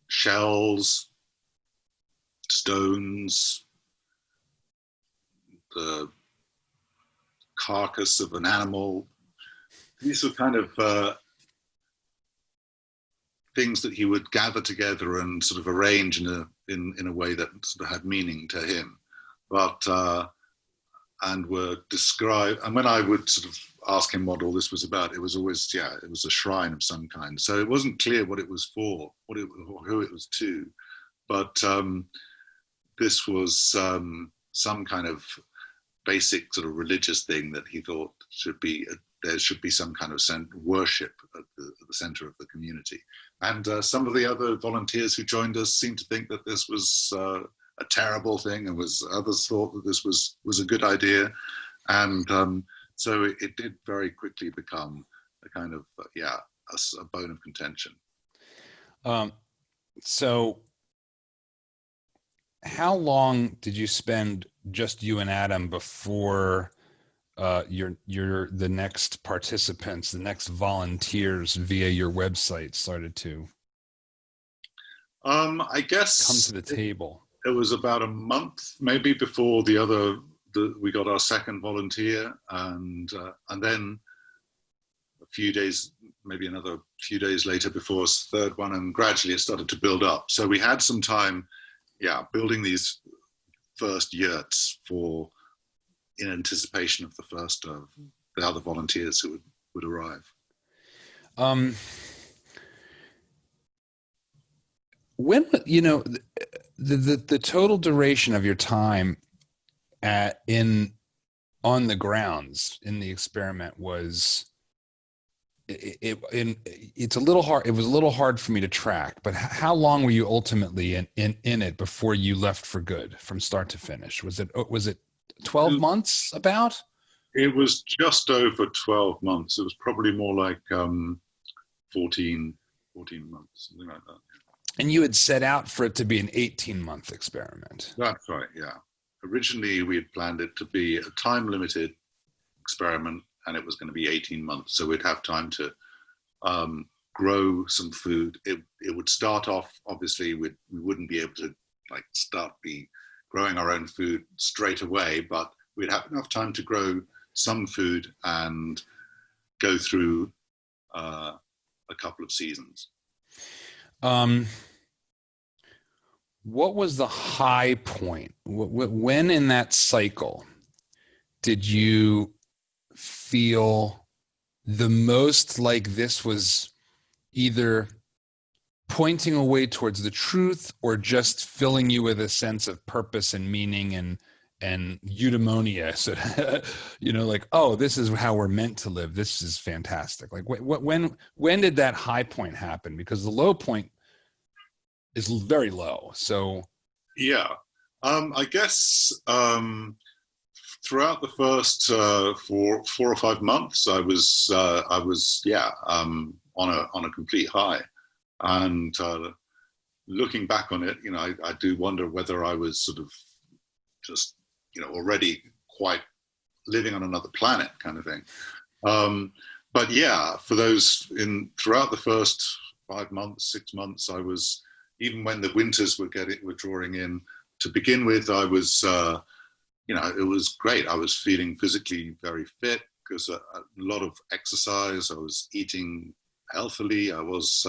shells, stones, the carcass of an animal. These were kind of things that he would gather together and sort of arrange in a way that sort of had meaning to him, but and were described. And when I would sort of ask him what all this was about, it was always it was a shrine of some kind. So it wasn't clear what it was for, or who it was to, but this was some kind of basic sort of religious thing that he thought there should be some kind of worship at the center of the community. And some of the other volunteers who joined us seemed to think that this was a terrible thing, and others thought that this was a good idea. And so it did very quickly become a kind of, a bone of contention. So how long did you spend just you and Adam before the next participants, the next volunteers via your website started to I guess come to the table? It was about a month maybe before we got our second volunteer, and then a few days, maybe another few days later before a third one, and gradually it started to build up. So we had some time building these first yurts in anticipation of the first of the other volunteers who would arrive. When the total duration of your time on the grounds in the experiment was it's a little hard. It was a little hard for me to track, but how long were you ultimately in it before you left for good from start to finish? Was it 12 months about? It was just over 12 months. It was probably more like 14 months, something like that. And you had set out for it to be an 18-month experiment. That's right, yeah. Originally, we had planned it to be a time-limited experiment, and it was going to be 18 months. So we'd have time to grow some food. It would start off, obviously, we wouldn't be able to start growing our own food straight away, but we'd have enough time to grow some food and go through a couple of seasons. What was the high point? When in that cycle did you feel the most like this was either pointing away towards the truth or just filling you with a sense of purpose and meaning and eudaimonia? So, oh, this is how we're meant to live. This is fantastic. Like when did that high point happen? Because the low point is very low. So I guess throughout the first 4 or 5 months, I was on a complete high, and looking back on it, I do wonder whether I was sort of just already quite living on another planet kind of thing. But yeah, for throughout the first 5 months, 6 months, I was, even when the winters were drawing in, to begin with, I was it was great. I was feeling physically very fit because a lot of exercise. I was eating healthily. I was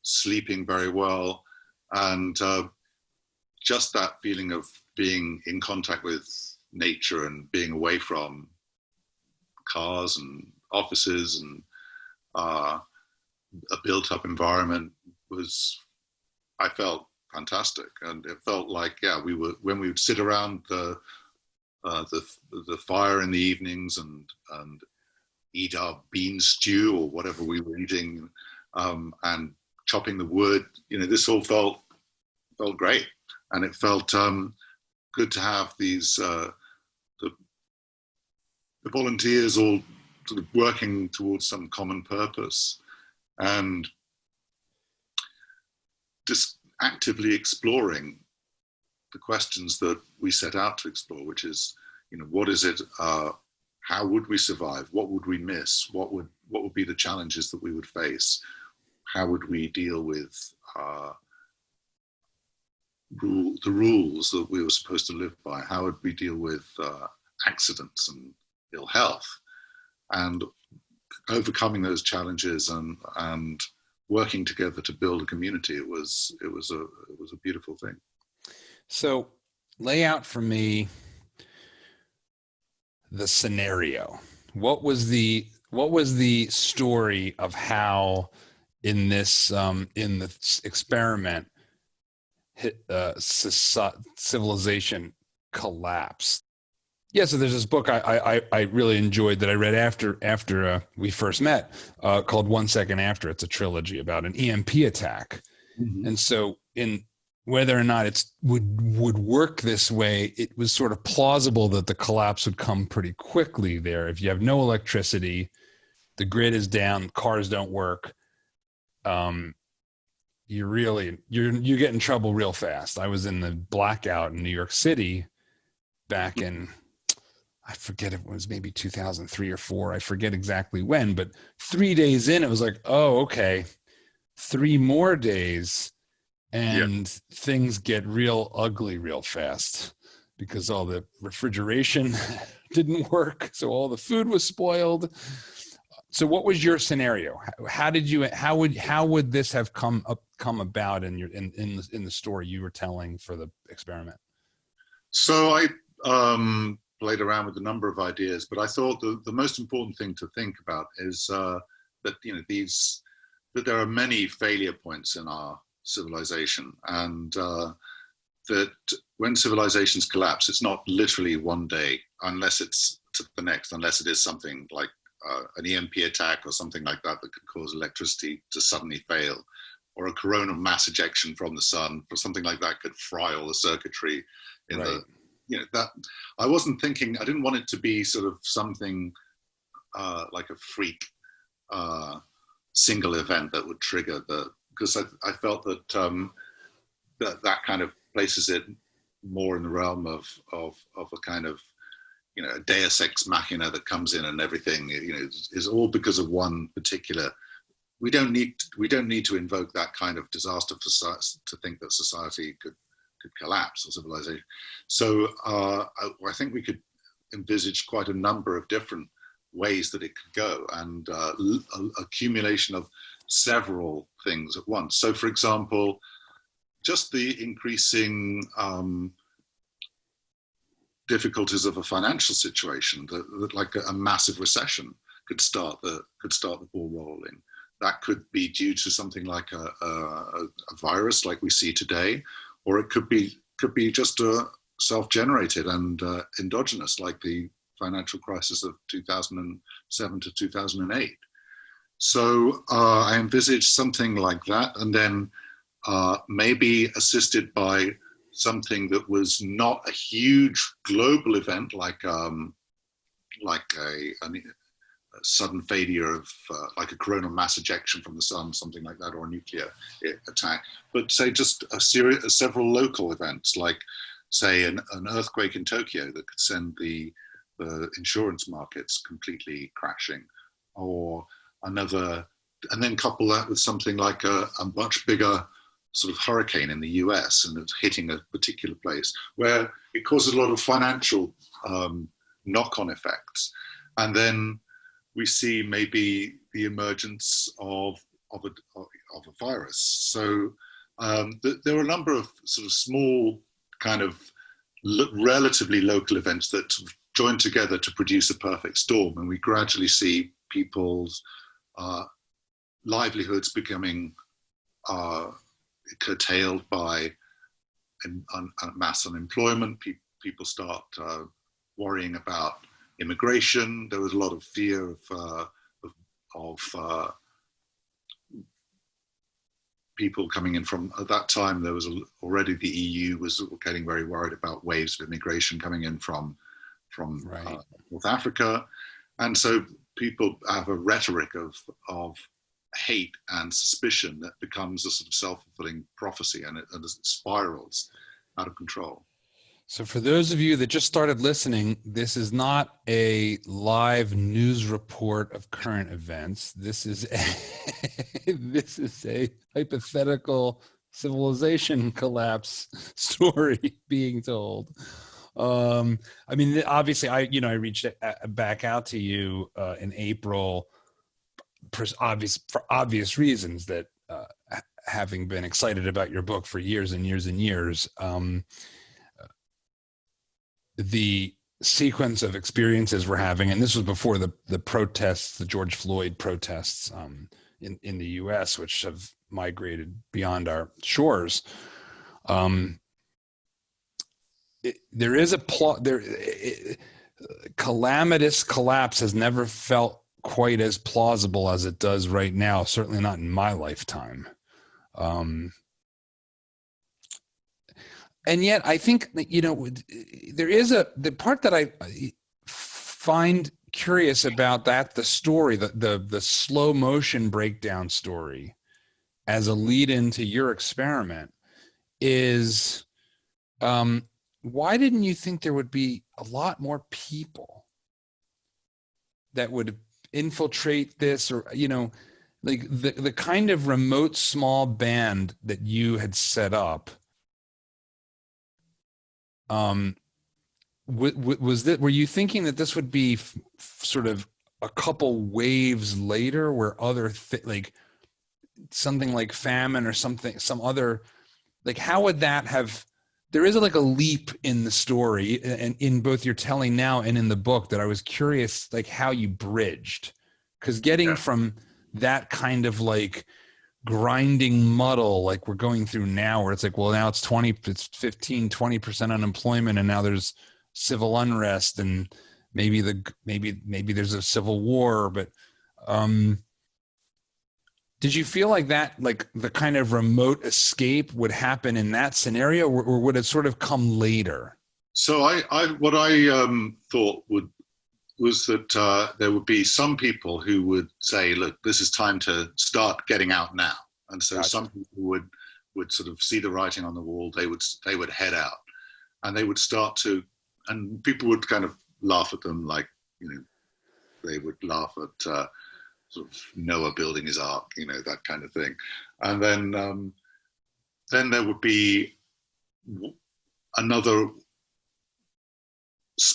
sleeping very well. And just that feeling of being in contact with nature and being away from cars and offices and a built-up environment I felt fantastic. And it felt like, when we would sit around the fire in the evenings and eat our bean stew or whatever we were eating, and chopping the wood, this all felt great. And it felt good to have these the volunteers all sort of working towards some common purpose and just actively exploring the questions that we set out to explore, which is, what is it? How would we survive? What would we miss? What would be the challenges that we would face? How would we deal with the rules that we were supposed to live by? How would we deal with accidents and ill health? And overcoming those challenges and working together to build a community, it was a beautiful thing. So lay out for me the scenario. What was the story of how in this experiment civilization collapsed? Yeah, so there's this book I really enjoyed that I read after we first met, called 1 Second After. It's a trilogy about an EMP attack. Mm-hmm. And so in whether or not it would work this way, it was sort of plausible that the collapse would come pretty quickly there. If you have no electricity, the grid is down, cars don't work, you get in trouble real fast. I was in the blackout in New York City back in, I forget if it was maybe 2003 or 4. I forget exactly when, but 3 days in, it was like, oh, okay, 3 more days. And things get real ugly real fast because all the refrigeration didn't work. So all the food was spoiled. So what was your scenario? How would this have come about in the story you were telling for the experiment? So I played around with a number of ideas, but I thought the most important thing to think about is that there are many failure points in our civilization, and that when civilizations collapse, it's not literally one day, unless it's to the next, unless it is something like an EMP attack or something like that that could cause electricity to suddenly fail, or a coronal mass ejection from the sun, or something like that could fry all the circuitry in that I wasn't thinking, I didn't want it to be sort of something like a freak single event that would trigger because I felt that that kind of places it more in the realm of a kind of, a deus ex machina that comes in and everything, is all because of one particular. We don't need to invoke that kind of disaster for to think that society could collapse or civilization. So I think we could envisage quite a number of different ways that it could go, and accumulation of several things at once. So, for example, just the increasing difficulties of a financial situation, that like a massive recession could start the ball rolling. That could be due to something like a virus like we see today, or it could be just self-generated and endogenous, like the financial crisis of 2007 to 2008. So I envisaged something like that, and then maybe assisted by something that was not a huge global event, like a sudden failure of like a coronal mass ejection from the sun, something like that, or a nuclear attack, but say just several local events, like say an earthquake in Tokyo that could send the insurance markets completely crashing, or another, and then couple that with something like a much bigger sort of hurricane in the US, and it's hitting a particular place where it causes a lot of financial knock-on effects. And then we see maybe the emergence of a virus. So there are a number of sort of small kind of relatively local events that sort of join together to produce a perfect storm, and we gradually see people's livelihoods becoming curtailed by mass unemployment. People start worrying about immigration. There was a lot of fear of people coming in from, at that time there was already the EU was getting very worried about waves of immigration coming in from right. North Africa. And so people have a rhetoric of hate and suspicion that becomes a sort of self-fulfilling prophecy, and it spirals out of control. So for those of you that just started listening, this is not a live news report of current events. This is a hypothetical civilization collapse story being told. I mean, obviously, I reached back out to you in April, for obvious reasons, that having been excited about your book for years and years and years. The sequence of experiences we're having, and this was before the protests, the George Floyd protests in the U.S., which have migrated beyond our shores. There is a plot there. Calamitous collapse has never felt quite as plausible as it does right now. Certainly not in my lifetime. And yet, I think that, there is the part that I find curious about that, the story, the slow motion breakdown story, as a lead into your experiment, is why didn't you think there would be a lot more people that would infiltrate this, or like the kind of remote small band that you had set up? Were you thinking that this would be sort of a couple waves later, where other like something like famine or some other, like, how would that have? There is like a leap in the story, and in both your telling now and in the book, that I was curious, like, how you bridged, because getting from that kind of like grinding muddle like we're going through now, where it's like, well, now it's 15-20% unemployment, and now there's civil unrest, and maybe there's a civil war, but did you feel like that, like the kind of remote escape would happen in that scenario, or would it sort of come later? So what I thought was that there would be some people who would say, look, this is time to start getting out now. And so Gotcha. Some people would sort of see the writing on the wall. They would head out, and they would start to, and people would kind of laugh at them, like, they would laugh at sort of Noah building his ark, that kind of thing. And then there would be another,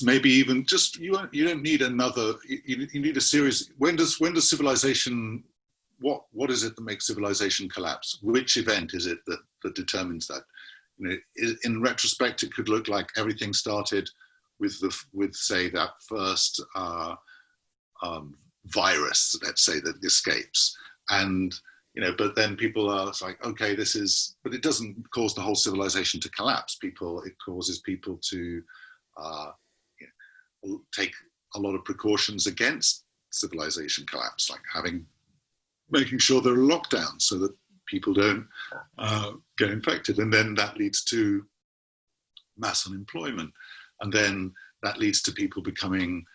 maybe even just, you don't need another, you need a series. When does civilization, what is it that makes civilization collapse? Which event is it that determines that? In retrospect, it could look like everything started with say that first virus, let's say, that escapes, and but then people are like, okay, but it doesn't cause the whole civilization to collapse. It causes people to take a lot of precautions against civilization collapse, like making sure there are lockdowns so that people don't get infected, and then that leads to mass unemployment, and then that leads to people becoming,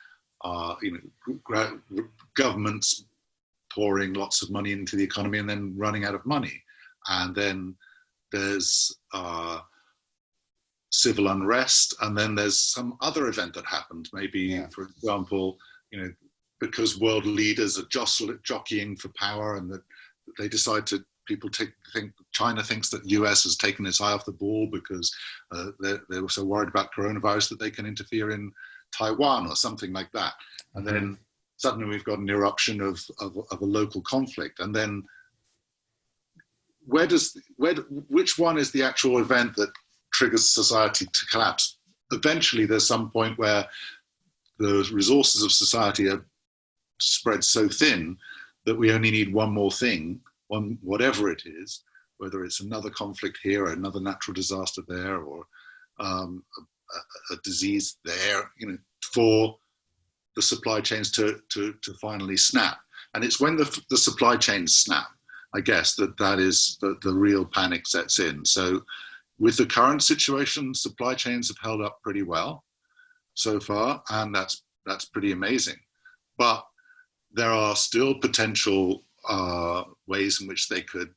governments pouring lots of money into the economy and then running out of money, and then there's civil unrest, and then there's some other event that happened. Maybe, for example, because world leaders are jockeying for power, and that they decide to people think China thinks that the US has taken its eye off the ball because they were so worried about coronavirus that they can interfere in Taiwan or something like that. And then suddenly we've got an eruption of a local conflict. And then which one is the actual event that triggers society to collapse? Eventually there's some point where the resources of society are spread so thin that we only need one more thing, whatever it is, whether it's another conflict here or another natural disaster there, or a disease there, for the supply chains to finally snap. And it's when the supply chains snap, I guess, that is the real panic sets in. So with the current situation, supply chains have held up pretty well so far, and that's pretty amazing. But there are still potential ways in which they could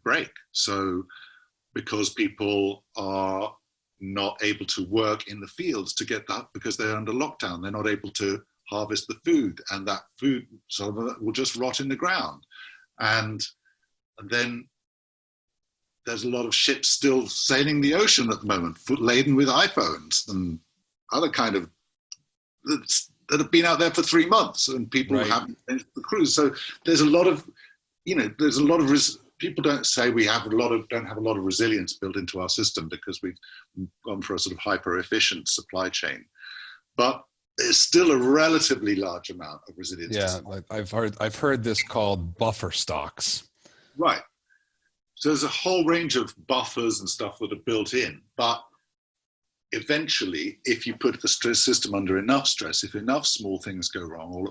break. So because people are not able to work in the fields to get that because they're under lockdown, they're not able to harvest the food, and that food sort of will just rot in the ground. And then there's a lot of ships still sailing the ocean at the moment, laden with iPhones and other kind of that have been out there for 3 months, and people haven't finished the cruise. So there's a lot of, people don't say don't have a lot of resilience built into our system because we've gone for a sort of hyper efficient supply chain, but there's still a relatively large amount of resilience. Yeah, like I've heard this called buffer stocks. Right. So there's a whole range of buffers and stuff that are built in, but eventually, if you put the stress system under enough stress, if enough small things go wrong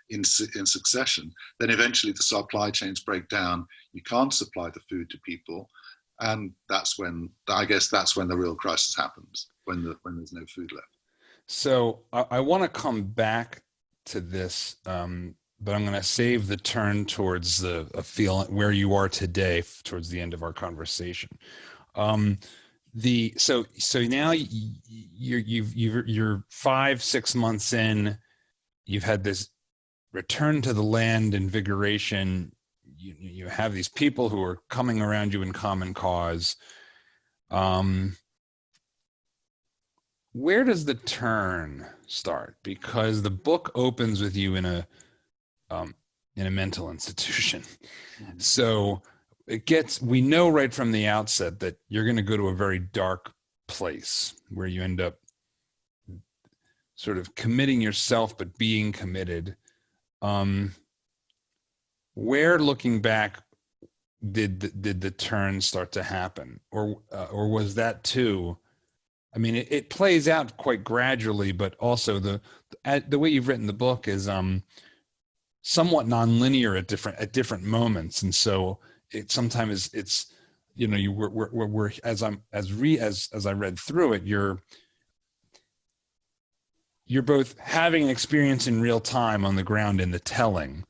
in succession, then eventually the supply chains break down. You can't supply the food to people, and that's when the real crisis happens, when there's no food left. So I want to come back to this, but I'm going to save the turn towards a feeling where you are today towards the end of our conversation. So now you're 5-6 months in. You've had this return to the land invigoration. You have these people who are coming around you in common cause. Where does the turn start? Because the book opens with you in a mental institution. So we know right from the outset that you're going to go to a very dark place where you end up sort of committing yourself, but being committed. Where, looking back, did the turn start to happen, or was that too? I mean, it plays out quite gradually, but also the way you've written the book is somewhat nonlinear at different moments, and so sometimes it's we're as I read through it, you're both having an experience in real time on the ground in the telling,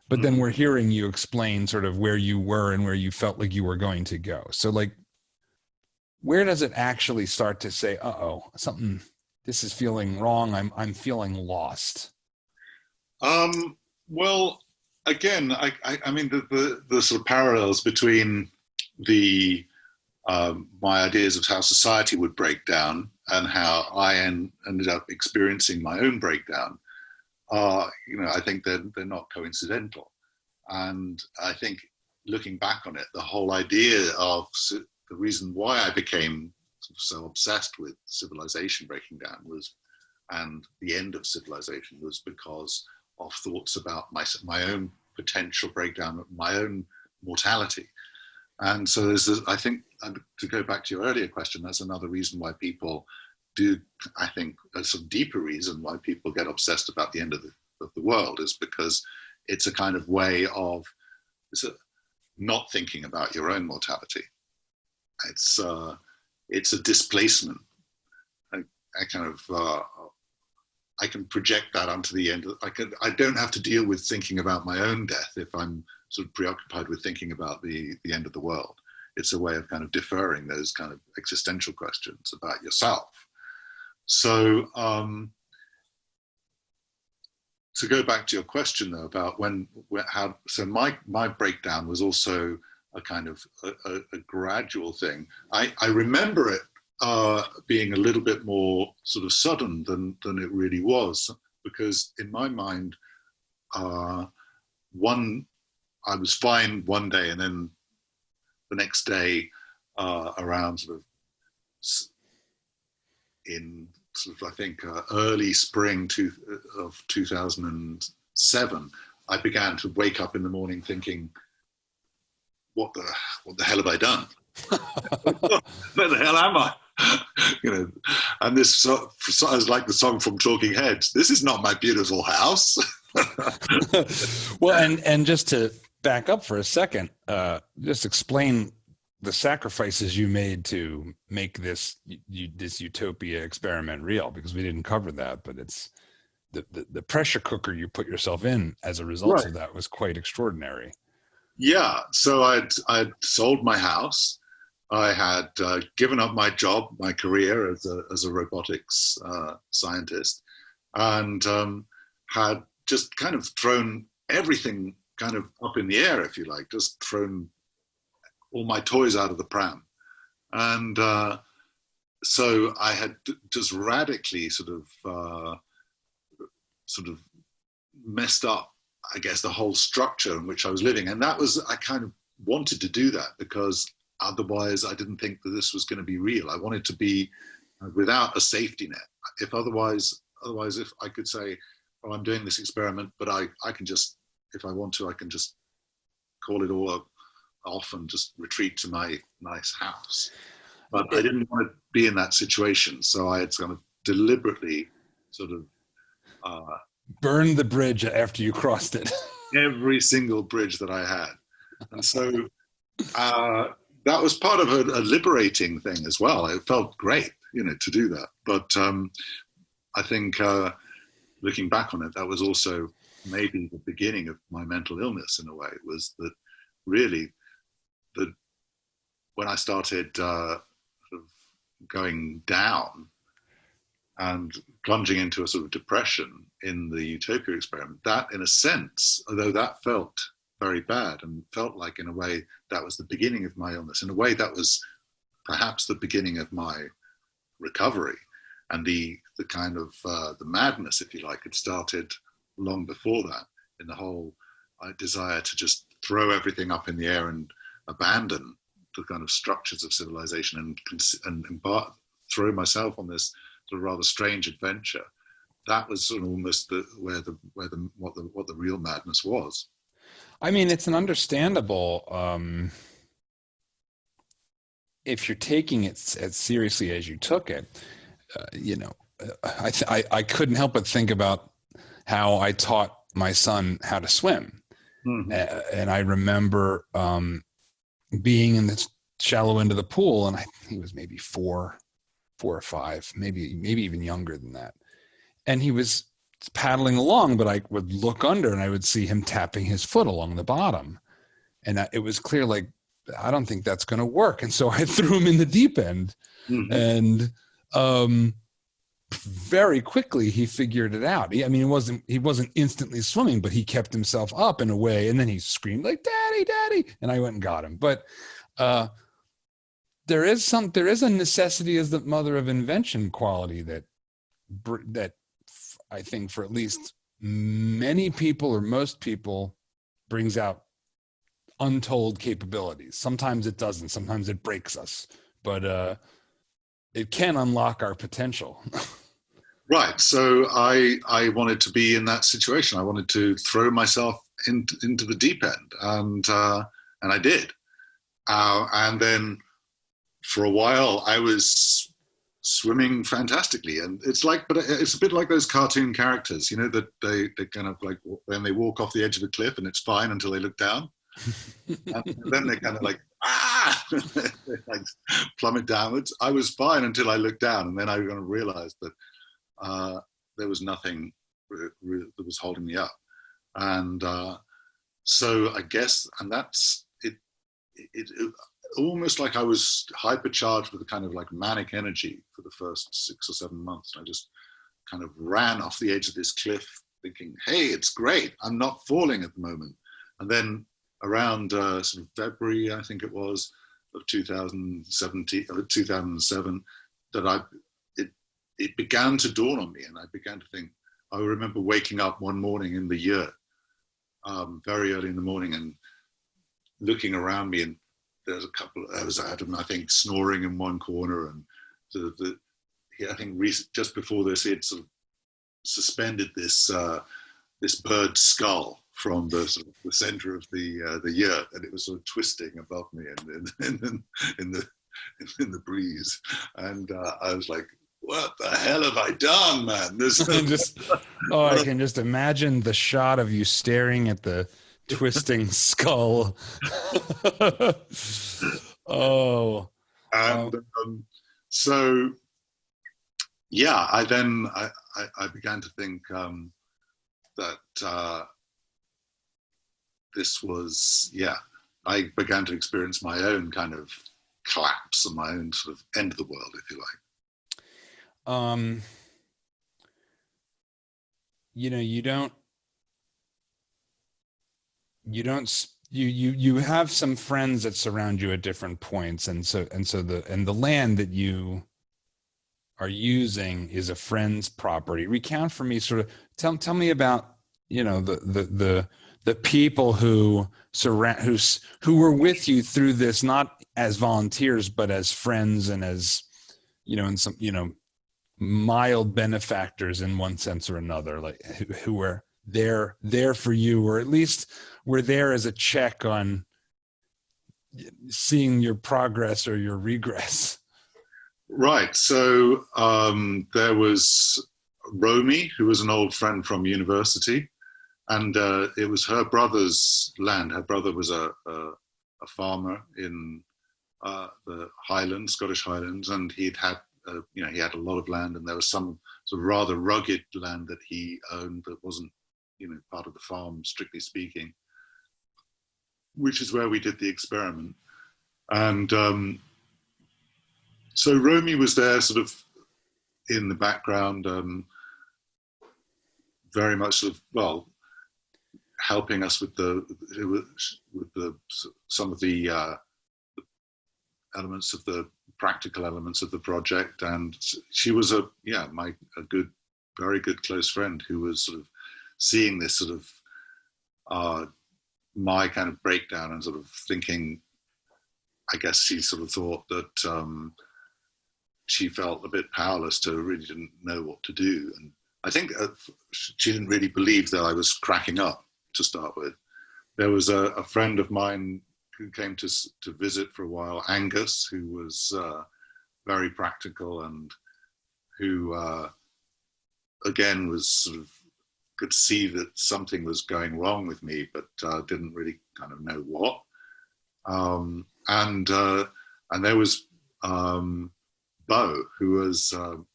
but then we're hearing you explain sort of where you were and where you felt like you were going to go. So like, where does it actually start to say, this is feeling wrong, I'm feeling lost? Well, again, I mean, the sort of parallels between my ideas of how society would break down and how I ended up experiencing my own breakdown are, I think they're not coincidental. And I think looking back on it, the whole idea of the reason why I became so obsessed with civilization breaking down and the end of civilization was because of thoughts about my own potential breakdown, my own mortality. And so there's this, I think, to go back to your earlier question, that's another reason why people do, I think, a sort of deeper reason why people get obsessed about the end of the world is because it's a kind of way of not thinking about your own mortality. It's a displacement. I can project that onto the end. I don't have to deal with thinking about my own death if I'm sort of preoccupied with thinking about the end of the world. It's a way of kind of deferring those kind of existential questions about yourself. So to go back to your question though about so my breakdown was also a kind of a gradual thing. I remember it being a little bit more sort of sudden than it really was, because in my mind, I was fine one day, and then the next day, around sort of in sort of, I think, early spring of 2007, I began to wake up in the morning thinking, what the hell have I done? Where the hell am I? And this is like the song from Talking Heads. This is not my beautiful house. Well, and just to back up for a second, just explain the sacrifices you made to make this Utopia experiment real, because we didn't cover that, but it's the pressure cooker you put yourself in as a result of that was quite extraordinary. Yeah, so I'd sold my house. I had given up my job, my career as a robotics scientist, and had just kind of thrown everything kind of up in the air, if you like, just thrown all my toys out of the pram. And so I had just radically sort of messed up, I guess, the whole structure in which I was living. And I kind of wanted to do that, because otherwise I didn't think that this was going to be real. I wanted to be without a safety net. If I could say, oh, I'm doing this experiment, but I can just, if I want to, I can just call it all off and just retreat to my nice house. But I didn't want to be in that situation. So I had kind of deliberately sort of burned the bridge after you crossed it. Every single bridge that I had. And so that was part of a liberating thing as well. It felt great, to do that. But I think looking back on it, that was also maybe the beginning of my mental illness in a way. It was that really that when I started sort of going down and plunging into a sort of depression in the Utopia experiment, that in a sense, although that felt very bad and felt like in a way that was the beginning of my illness, in a way that was perhaps the beginning of my recovery, and the kind of the madness, if you like, had started long before that, in the whole desire to just throw everything up in the air and abandon the kind of structures of civilization and throw myself on this sort of rather strange adventure. That was sort of almost what the real madness was. I mean, it's an understandable, if you're taking it as seriously as you took it, I couldn't help but think about how I taught my son how to swim. Mm-hmm. And I remember being in the shallow end of the pool, and I think he was maybe four or five, maybe even younger than that. And he was paddling along, but I would look under and I would see him tapping his foot along the bottom. And it was clear, like, I don't think that's going to work. And so I threw him in the deep end. Mm-hmm. And very quickly he figured it out. He wasn't instantly swimming, but he kept himself up in a way. And then he screamed like, "Daddy, Daddy!" And I went and got him. But there is a necessity as the mother of invention quality that I think for at least many people or most people brings out untold capabilities. Sometimes it doesn't. Sometimes it breaks us. But it can unlock our potential. Right. So I wanted to be in that situation. I wanted to throw myself into the deep end, and I did. And then for a while I was swimming fantastically, and it's a bit like those cartoon characters, that they kind of like when they walk off the edge of a cliff and it's fine until they look down, and then they kind of like they like plummet downwards. I was fine until I looked down, and then I kind of realized that there was nothing that was holding me up, and so I guess, and that's it almost like I was hypercharged with a kind of like manic energy for the first 6 or 7 months. And I just kind of ran off the edge of this cliff thinking, hey, it's great, I'm not falling at the moment. And then around sort of February, I think it was, of 2007, that it began to dawn on me, and I began to think. I remember waking up one morning in the year, very early in the morning, and looking around me, and there's there was Adam, I think, snoring in one corner, and I think just before this, he had sort of suspended this bird's skull from the sort of the center of the yurt, and it was sort of twisting above me in the breeze, and I was like, "What the hell have I done, man?" I can just imagine the shot of you staring at the twisting skull. So yeah, I began to think that this was, I began to experience my own kind of collapse and my own sort of end of the world, if you like. You have some friends that surround you at different points, and the land that you are using is a friend's property. Recount for me, sort of tell me about the people who were with you through this, not as volunteers but as friends, and as and some mild benefactors in one sense or another, like who were there for you, or at least were there as a check on seeing your progress or your regress. Right. So there was Romy, who was an old friend from university, and it was her brother's land. Her brother was a farmer in the Highlands, Scottish Highlands, and he had a lot of land, and there was some sort of rather rugged land that he owned that wasn't, part of the farm, strictly speaking, which is where we did the experiment. And so Romy was there sort of in the background, very much sort of, helping us with some of the elements of the practical elements of the project. And she was very good close friend who was sort of seeing this sort of my kind of breakdown and sort of thinking, I guess she sort of thought that she felt a bit powerless, really didn't know what to do. And I think she didn't really believe that I was cracking up to start with. There was a friend of mine who came to visit for a while, Angus, who was very practical and who, again, was sort of could see that something was going wrong with me, but didn't really kind of know what. And there was Bo, who was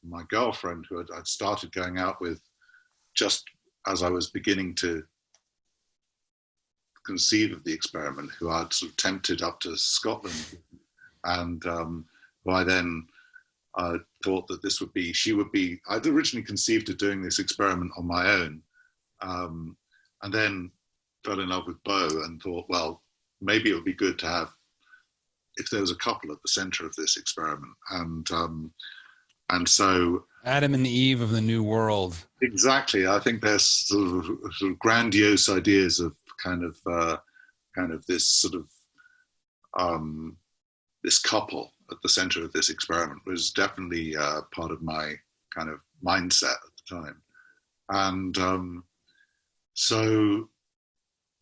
my girlfriend, who I'd started going out with just as I was beginning to conceive of the experiment, who I'd sort of tempted up to Scotland, and who I then thought that I'd originally conceived of doing this experiment on my own, and then fell in love with Bo and thought, well, maybe it would be good to have, if there was a couple at the center of this experiment. And so Adam and Eve of the New World. Exactly. I think there's sort of grandiose ideas of kind of this sort of this couple at the center of this experiment was definitely part of my kind of mindset at the time. And so,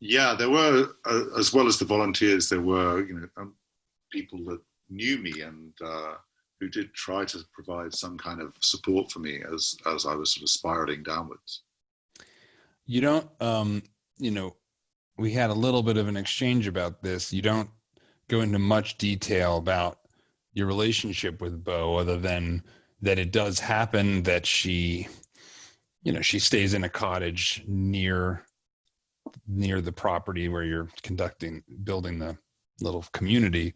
yeah, there were, as well as the volunteers, there were, people that knew me and who did try to provide some kind of support for me as I was sort of spiraling downwards. You don't, we had a little bit of an exchange about this. You don't go into much detail about your relationship with Bo, other than that it does happen that she stays in a cottage near the property where you're building the little community.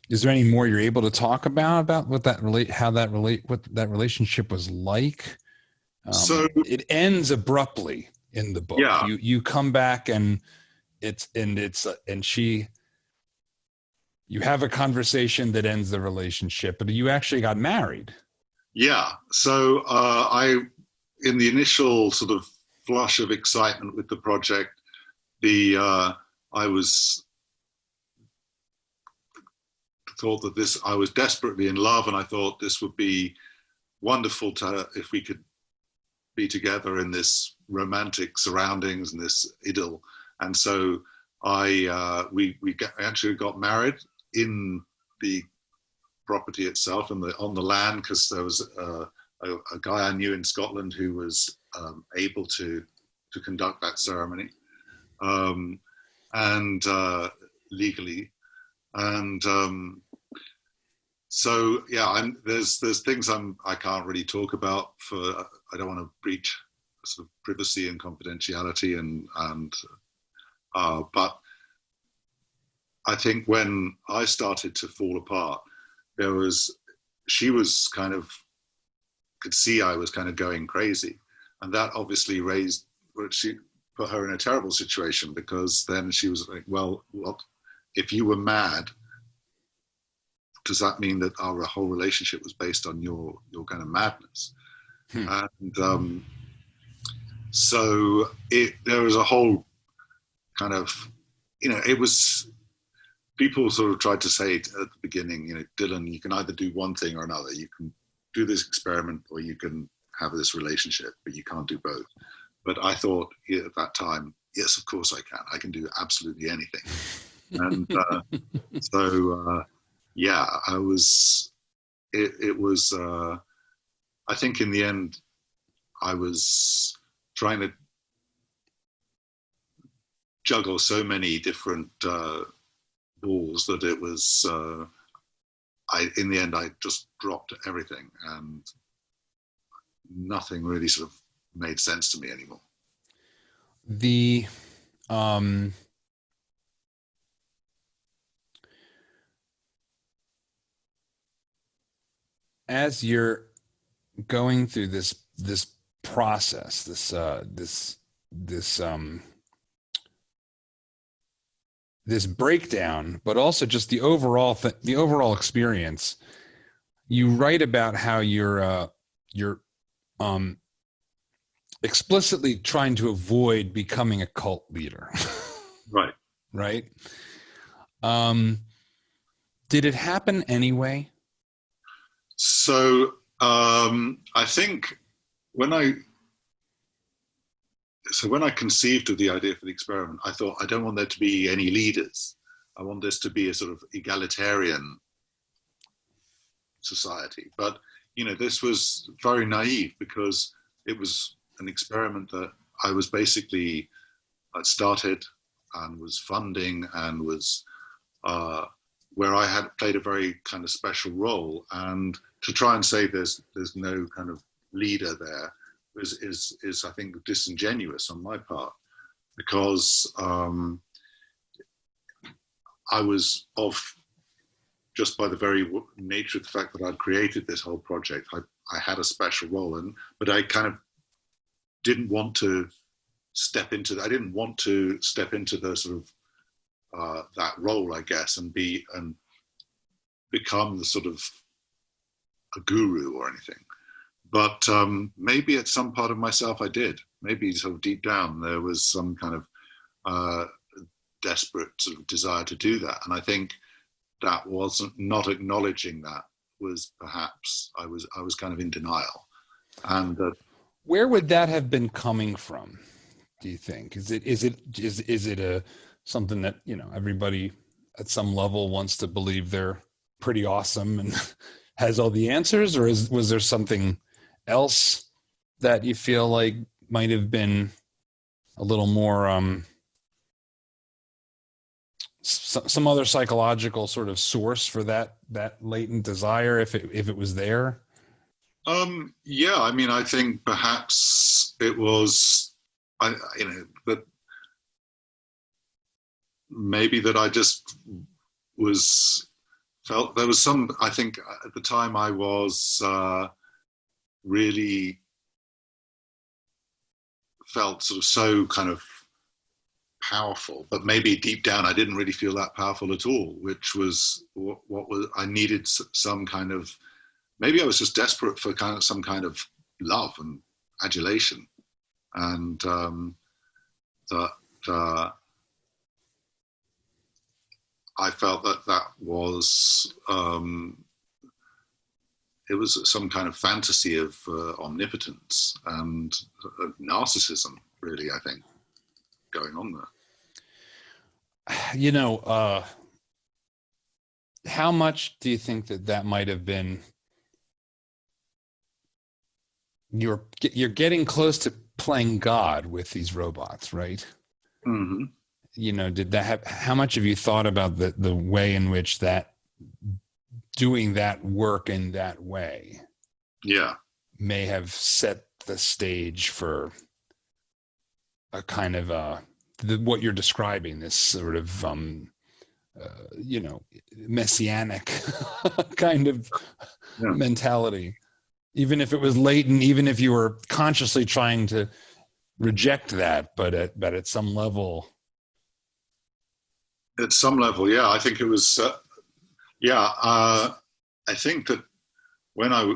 Is there any more you're able to talk about what that relationship was like? So it ends abruptly in the book. Yeah. You come back and you have a conversation that ends the relationship, but you actually got married. Yeah. So in the initial sort of flush of excitement with the project, I thought that I was desperately in love, and I thought this would be wonderful if we could be together in this romantic surroundings and this idyll. And so we actually got married in the property itself and on the land, because there was a guy I knew in Scotland who was able to conduct that ceremony, and legally. And so yeah, there's things I can't really talk about, I don't want to breach sort of privacy and confidentiality, and but I think when I started to fall apart, she was kind of, could see I was kind of going crazy, and that obviously she put her in a terrible situation, because then she was like, well, what if you were mad? Does that mean that our whole relationship was based on your kind of madness? And so there was a whole kind of, it was, people sort of tried to say at the beginning, Dylan, you can either do one thing or another. You can do this experiment, or you can have this relationship, but you can't do both. But I thought at that time, yes, of course I can. I can do absolutely anything. And so, yeah, I was, it was, I think in the end, I was trying to juggle so many different balls that it was, in the end, I just dropped everything, and nothing really sort of made sense to me anymore. As you're going through this process, this breakdown, but also just the overall experience, you write about how you're explicitly trying to avoid becoming a cult leader. Right. Right. Did it happen anyway? So I think when I conceived of the idea for the experiment, I thought, I don't want there to be any leaders. I want this to be a sort of egalitarian society. But, this was very naive, because it was an experiment that I started and was funding, and was where I had played a very kind of special role. And to try and say there's no kind of leader there is I think disingenuous on my part, because I was off just by the very nature of the fact that I'd created this whole project. I had a special role, but I kind of didn't want to step into the sort of that role, I guess, and become the sort of a guru or anything. But maybe at some part of myself I did. Maybe sort of deep down there was some kind of desperate sort of desire to do that. And I think that wasn't, not acknowledging that was perhaps, I was kind of in denial. And where would that have been coming from, do you think? Is it a something that, everybody at some level wants to believe they're pretty awesome and has all the answers, or was there something else that you feel like might have been a little more some other psychological sort of source for that latent desire, if it was there? Yeah, I mean, I think perhaps it was, that maybe that I just felt there was some, I think at the time I was really felt sort of so kind of powerful, but maybe deep down I didn't really feel that powerful at all, which was what was I needed some kind of, maybe I was just desperate for some kind of love and adulation, and I felt that was it was some kind of fantasy of omnipotence and narcissism, really, I think, going on there. You know, how much do you think that might have been, you're getting close to playing God with these robots, right? Mm-hmm. You know, did that have, how much have you thought about the way in which that doing that work in that way may have set the stage for a kind of what you're describing, this sort of you know, messianic kind of mentality, even if it was latent, even if you were consciously trying to reject that, but at some level. At some level, yeah, I think it was. I think that when I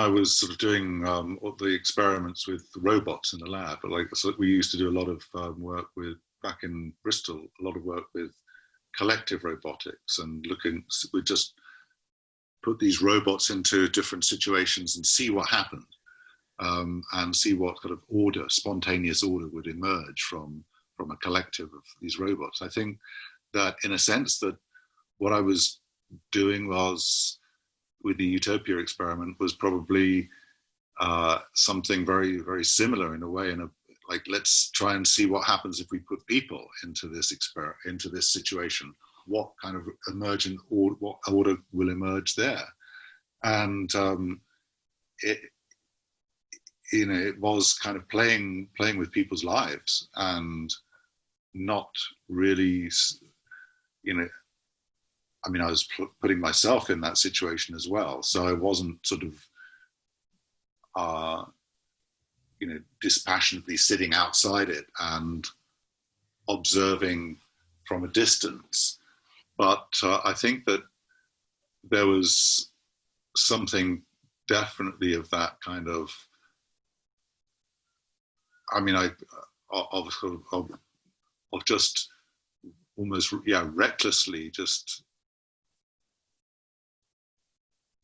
was sort of doing all the experiments with robots in the lab, like, so we used to do a lot of work with, back in Bristol, a lot of work with collective robotics, and we just put these robots into different situations and see what happened, and see what kind of order, spontaneous order, would emerge from a collective of these robots. I think that, in a sense, that what I was doing was, with the Utopia experiment, was probably something very, very similar in a way. Like, let's try and see what happens if we put people into this into this situation. What kind of emergent order, what order will emerge there? And it, you know, it was kind of playing with people's lives, and not really, you know, I mean, I was putting myself in that situation as well. So I wasn't sort of, you know, dispassionately sitting outside it and observing from a distance. But I think that there was something definitely of that kind of, I mean, of just almost, recklessly just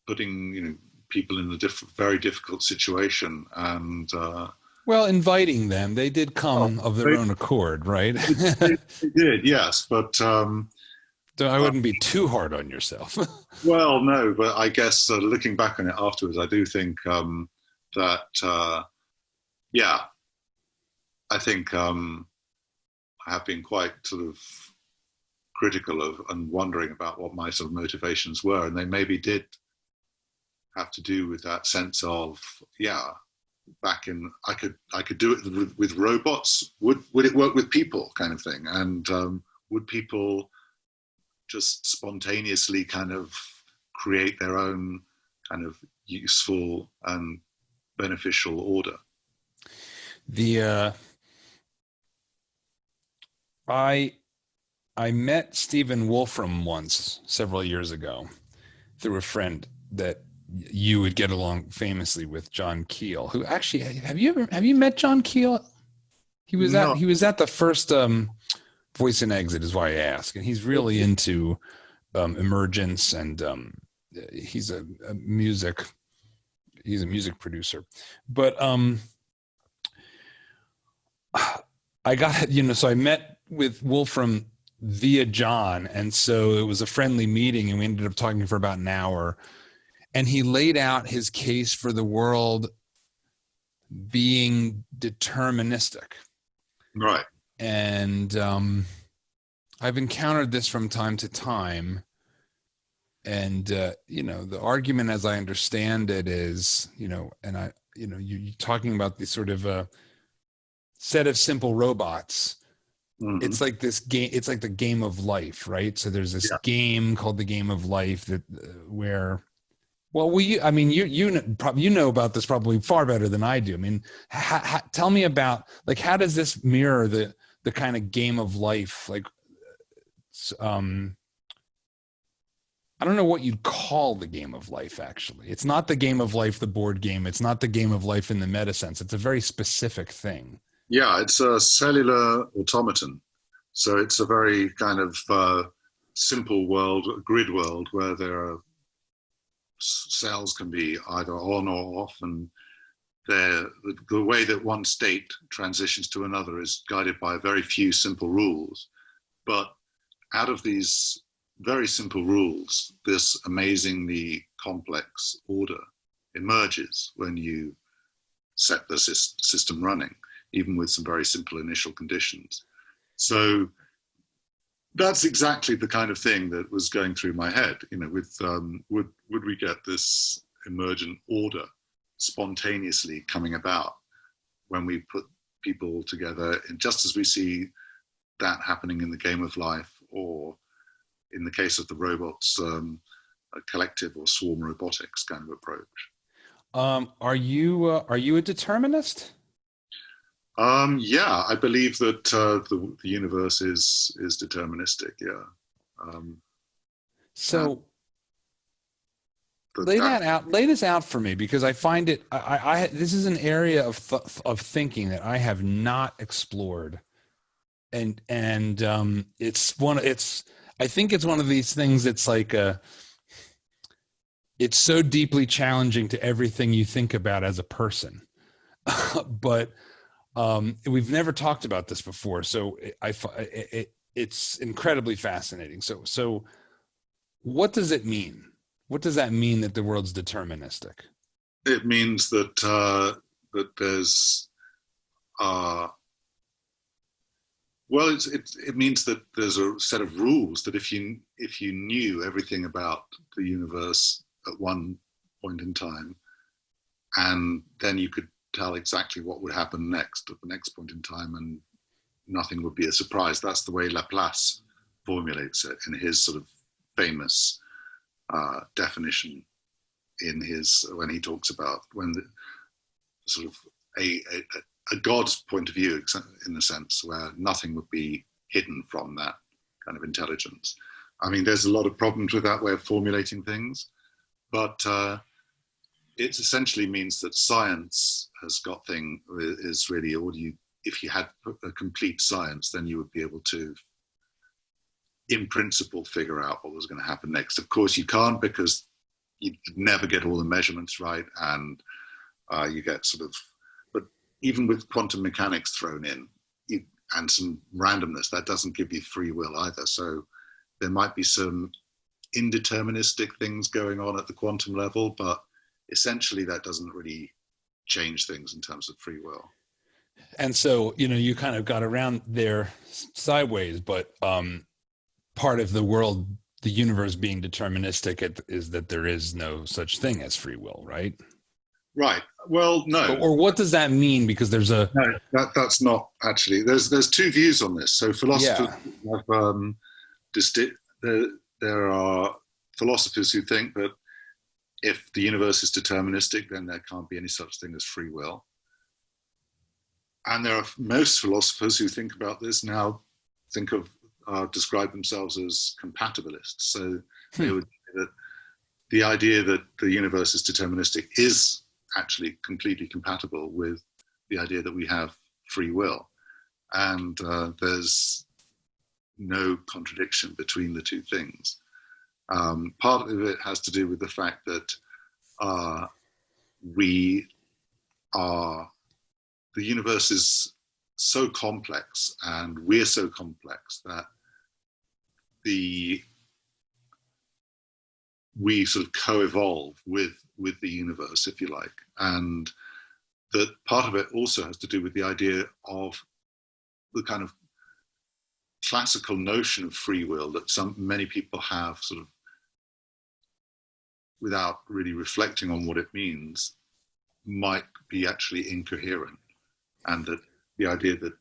putting, you know, people in a very difficult situation, and well, inviting them. They did come of their own accord, right? They did, yes, but so I wouldn't be too hard on yourself. Well, no, but I guess looking back on it afterwards, I do think that I think I have been quite sort of critical of and wondering about what my sort of motivations were, and they maybe did have to do with that sense of, back in, I could do it with robots. Would it work with people, kind of thing? And would people just spontaneously kind of create their own kind of useful and beneficial order? I met Stephen Wolfram once, several years ago, through a friend that you would get along famously with, John Keel, who actually, have you met John Keel? He was at the first Voice and Exit, is why I ask. And he's really into emergence, and he's a music producer. But I got, so I met with Wolfram via John, and so it was a friendly meeting, and we ended up talking for about an hour. And he laid out his case for the world being deterministic. Right. And I've encountered this from time to time. And, the argument, as I understand it, is, you're talking about this sort of set of simple robots. Mm-hmm. It's like this game. It's like the game of life, right? So there's this game called the game of life, that where Well, I mean, you know about this probably far better than I do. I mean, tell me about, like, how does this mirror the kind of game of life? Like, um, I don't know what you'd call the game of life. Actually, it's not the game of life, the board game. It's not the game of life in the meta sense. It's a very specific thing. Yeah, it's a cellular automaton. So it's a very kind of simple world, grid world, where there are cells can be either on or off, and the way that one state transitions to another is guided by very few simple rules. But out of these very simple rules, this amazingly complex order emerges when you set the system running, even with some very simple initial conditions. So that's exactly the kind of thing that was going through my head, you know, with would we get this emergent order spontaneously coming about when we put people together, and just as we see that happening in the game of life, or in the case of the robots, a collective or swarm robotics kind of approach. Are you a determinist? Yeah, I believe that the universe is deterministic. Yeah. So lay this out for me, because I find it. This is an area of thinking that I have not explored, and I think it's one of these things that's like it's so deeply challenging to everything you think about as a person, but. We've never talked about this before, so it's incredibly fascinating. So what does it mean? What does that mean that the world's deterministic? It means that that there's it means that there's a set of rules that if you knew everything about the universe at one point in time, and then you could tell exactly what would happen next at the next point in time, and nothing would be a surprise. That's the way Laplace formulates it in his sort of famous definition when he talks about sort of a God's point of view, in a sense, where nothing would be hidden from that kind of intelligence. I mean, there's a lot of problems with that way of formulating things, but it essentially means that science has got is really, if you had a complete science, then you would be able to, in principle, figure out what was going to happen next. Of course, you can't, because you never get all the measurements right, and you get but even with quantum mechanics thrown in, and some randomness, that doesn't give you free will either. So there might be some indeterministic things going on at the quantum level, but essentially that doesn't really change things in terms of free will. And so, you kind of got around there sideways, but part of the world, the universe being deterministic, is that there is no such thing as free will, right? Right. Well, no. Or what does that mean? Because there's that's not actually. There's two views on this. So philosophers have there are philosophers who think that if the universe is deterministic, then there can't be any such thing as free will. And there are most philosophers who think about this now, describe themselves as compatibilists. So they would say that the idea that the universe is deterministic is actually completely compatible with the idea that we have free will. And there's no contradiction between the two things. Part of it has to do with the fact that the universe is so complex, and we're so complex that we sort of co-evolve with the universe, if you like. And that part of it also has to do with the idea of the kind of classical notion of free will that many people have, sort of without really reflecting on what it means, might be actually incoherent. And that the idea that,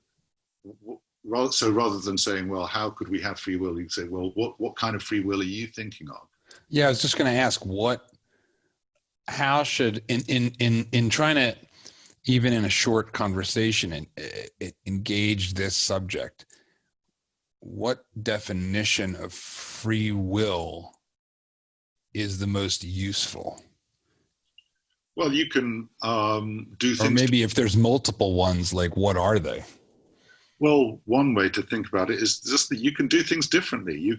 rather than saying, well, how could we have free will, you say, well, what kind of free will are you thinking of? Yeah, I was just going to ask, how should in trying to, even in a short conversation, and engage this subject, what definition of free will is the most useful? Well, you can do things. Or maybe if there's multiple ones, like what are they? Well, one way to think about it is just that you can do things differently.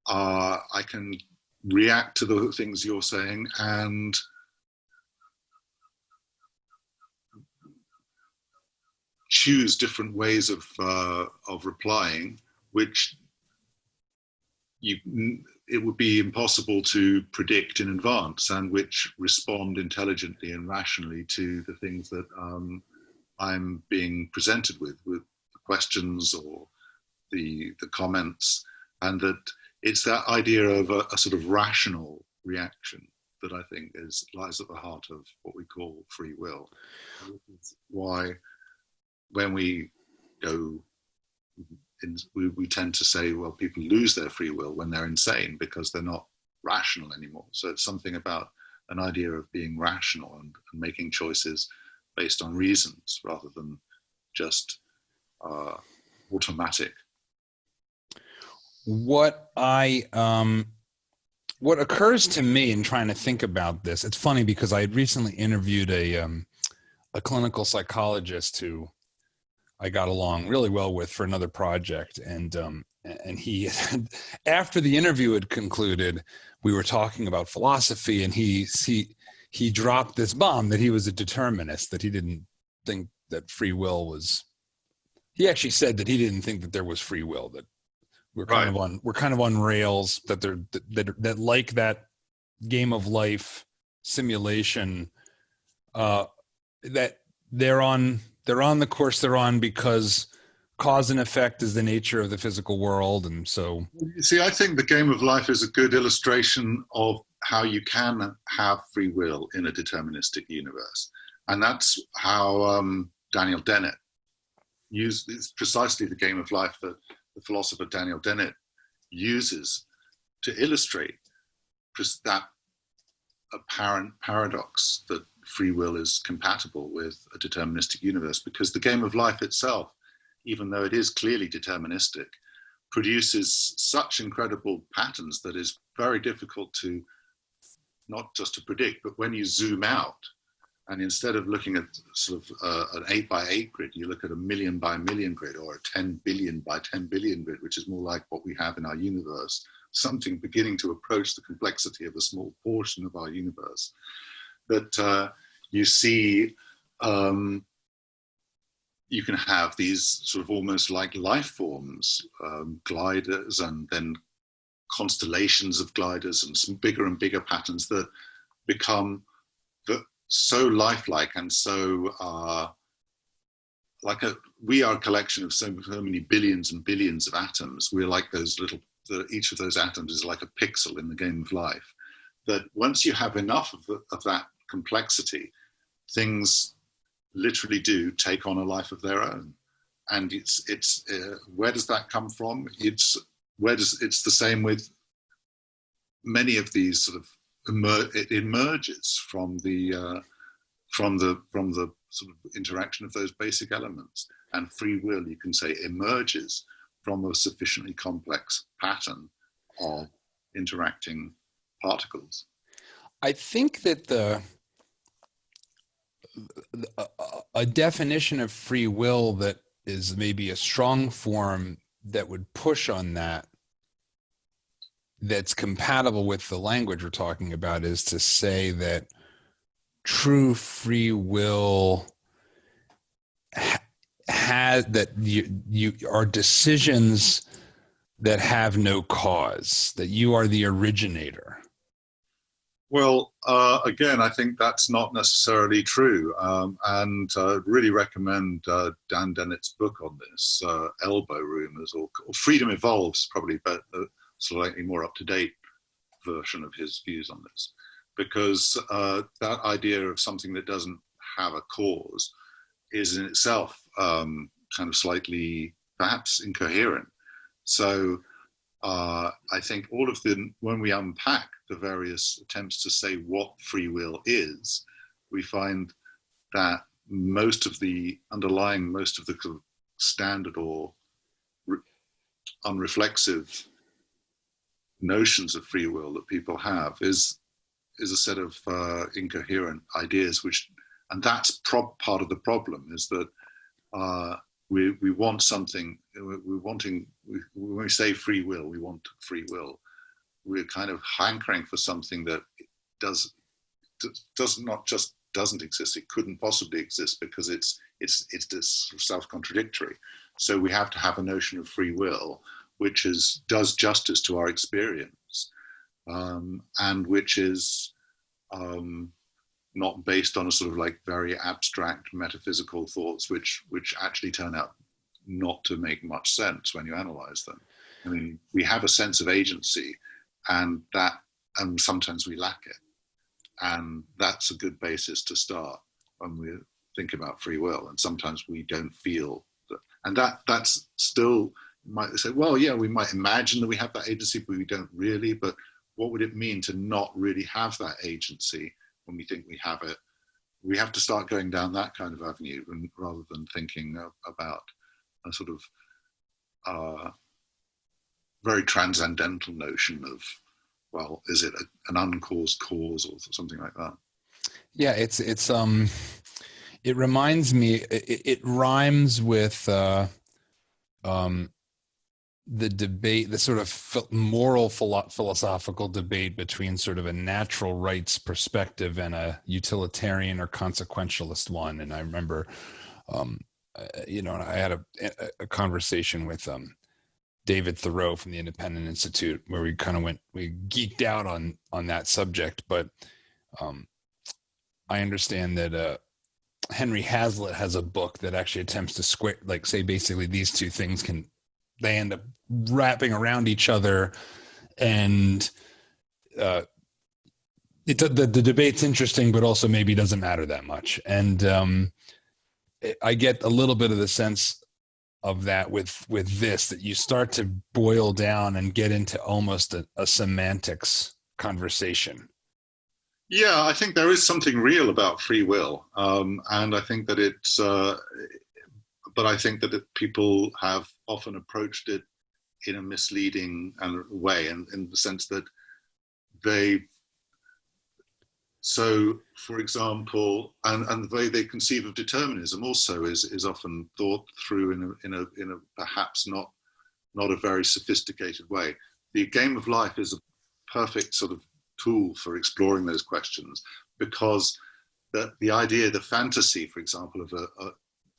I can react to the things you're saying and choose different ways of replying, which it would be impossible to predict in advance, and which respond intelligently and rationally to the things that I'm being presented with the questions or the comments, and that it's that idea of a sort of rational reaction that I think lies at the heart of what we call free will. This is why when we go, we tend to say, well, people lose their free will when they're insane because they're not rational anymore. So it's something about an idea of being rational and making choices based on reasons rather than just automatic. What occurs to me in trying to think about this, it's funny because I had recently interviewed a clinical psychologist who I got along really well with for another project, and he after the interview had concluded, we were talking about philosophy, and he dropped this bomb that he was a determinist, that he didn't think that free will was. He actually said that he didn't think that there was free will, that we're kind of on rails, that like that game of life simulation, that they're on the course they're on because cause and effect is the nature of the physical world. And so, you see, I think the game of life is a good illustration of how you can have free will in a deterministic universe. And that's how Daniel Dennett used. It's precisely the game of life that the philosopher Daniel Dennett uses to illustrate that apparent paradox that free will is compatible with a deterministic universe, because the game of life itself, even though it is clearly deterministic, produces such incredible patterns that is very difficult to, not just to predict, but when you zoom out and instead of looking at sort of an 8 by 8 grid, you look at a million by million grid or a 10 billion by 10 billion grid, which is more like what we have in our universe, something beginning to approach the complexity of a small portion of our universe. That you see, you can have these sort of almost like life forms, gliders, and then constellations of gliders, and some bigger and bigger patterns that become so lifelike and so we are a collection of so many billions and billions of atoms. We're like those little, each of those atoms is like a pixel in the game of life. That once you have enough of that complexity, things literally do take on a life of their own. And it's where does that come from? It's the same with many of these sort of it emerges from the sort of interaction of those basic elements. And free will, you can say, emerges from a sufficiently complex pattern of interacting particles. I think that a definition of free will that is maybe a strong form that would push on that, that's compatible with the language we're talking about, is to say that true free will has that you are decisions that have no cause, that you are the originator. Well, again, I think that's not necessarily true. And I'd really recommend Dan Dennett's book on this, Elbow Room, or Freedom Evolves is probably a slightly more up-to-date version of his views on this. Because that idea of something that doesn't have a cause is in itself kind of slightly, perhaps, incoherent. So I think when we unpack the various attempts to say what free will is, we find that most of the standard or unreflexive notions of free will that people have is a set of incoherent ideas, and that's part of the problem, is that we want something. When we say free will, we want free will. We're kind of hankering for something that doesn't exist. It couldn't possibly exist because it's self-contradictory. So we have to have a notion of free will which does justice to our experience, and which is not based on a sort of like very abstract metaphysical thoughts, which actually turn out not to make much sense when you analyze them. I mean, we have a sense of agency, and sometimes we lack it, and that's a good basis to start when we think about free will. And sometimes we don't feel that, and that's still, you might say, well, yeah, we might imagine that we have that agency, but we don't really. But what would it mean to not really have that agency when we think we have it? We have to start going down that kind of avenue, rather than thinking about a sort of very transcendental notion of, well, is it an uncaused cause or something like that? Yeah, it reminds me, it rhymes with the debate, the sort of moral philosophical debate between sort of a natural rights perspective and a utilitarian or consequentialist one. And I remember, I had a conversation with David Thoreau from the Independent Institute, where we geeked out on that subject. But I understand that Henry Hazlitt has a book that actually attempts to say basically these two things they end up wrapping around each other, and the debate's interesting, but also maybe doesn't matter that much. And I get a little bit of the sense of that with this, that you start to boil down and get into almost a semantics conversation. Yeah, I think there is something real about free will, and I think that it's. But I think that people have often approached it in a misleading way, and in the sense that so, for example, and the way they conceive of determinism also is often thought through in a perhaps not a very sophisticated way. The game of life is a perfect sort of tool for exploring those questions, because the idea, the fantasy, for example, of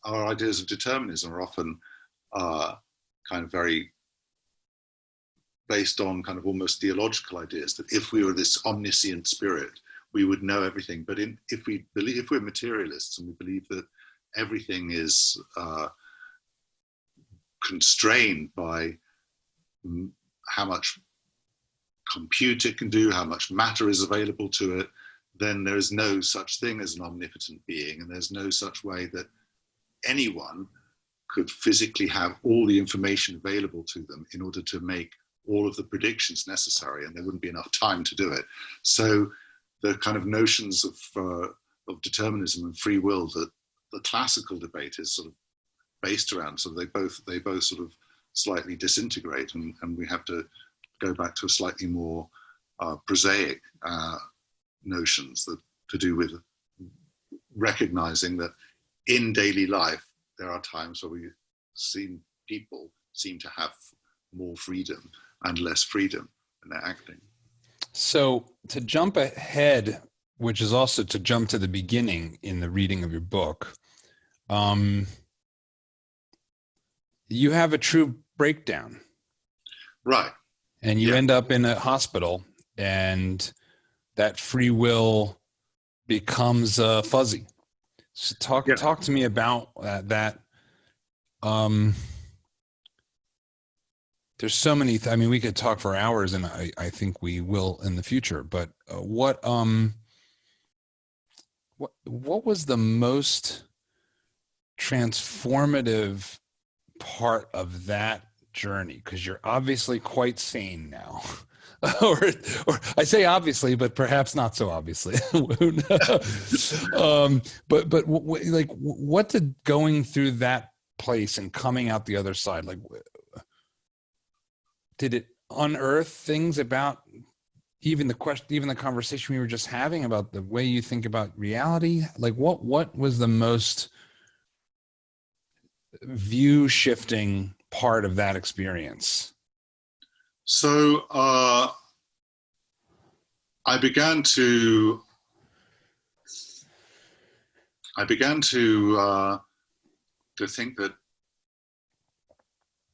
our ideas of determinism are often kind of very based on kind of almost theological ideas, that if we were this omniscient spirit, we would know everything. But if we're materialists and we believe that everything is constrained by how much compute it can do, how much matter is available to it, then there is no such thing as an omnipotent being, and there's no such way that anyone could physically have all the information available to them in order to make all of the predictions necessary, and there wouldn't be enough time to do it. So the kind of notions of determinism and free will that the classical debate is sort of based around, so they both sort of slightly disintegrate, and we have to go back to a slightly more prosaic notions that to do with recognizing that in daily life, there are times where people seem to have more freedom and less freedom in their acting. So to jump ahead, which is also to jump to the beginning in the reading of your book, you have a true breakdown. Right. And you end up in a hospital, and that free will becomes fuzzy. So talk to me about that. There's so many. I mean, we could talk for hours, and I think we will in the future. But what was the most transformative part of that journey? Because you're obviously quite sane now. or I say obviously, but perhaps not so obviously. Who knows? But like, what did going through that place and coming out the other side, like, did it unearth things about even the conversation we were just having about the way you think about reality? Like, what was the most view shifting part of that experience? So I began to think that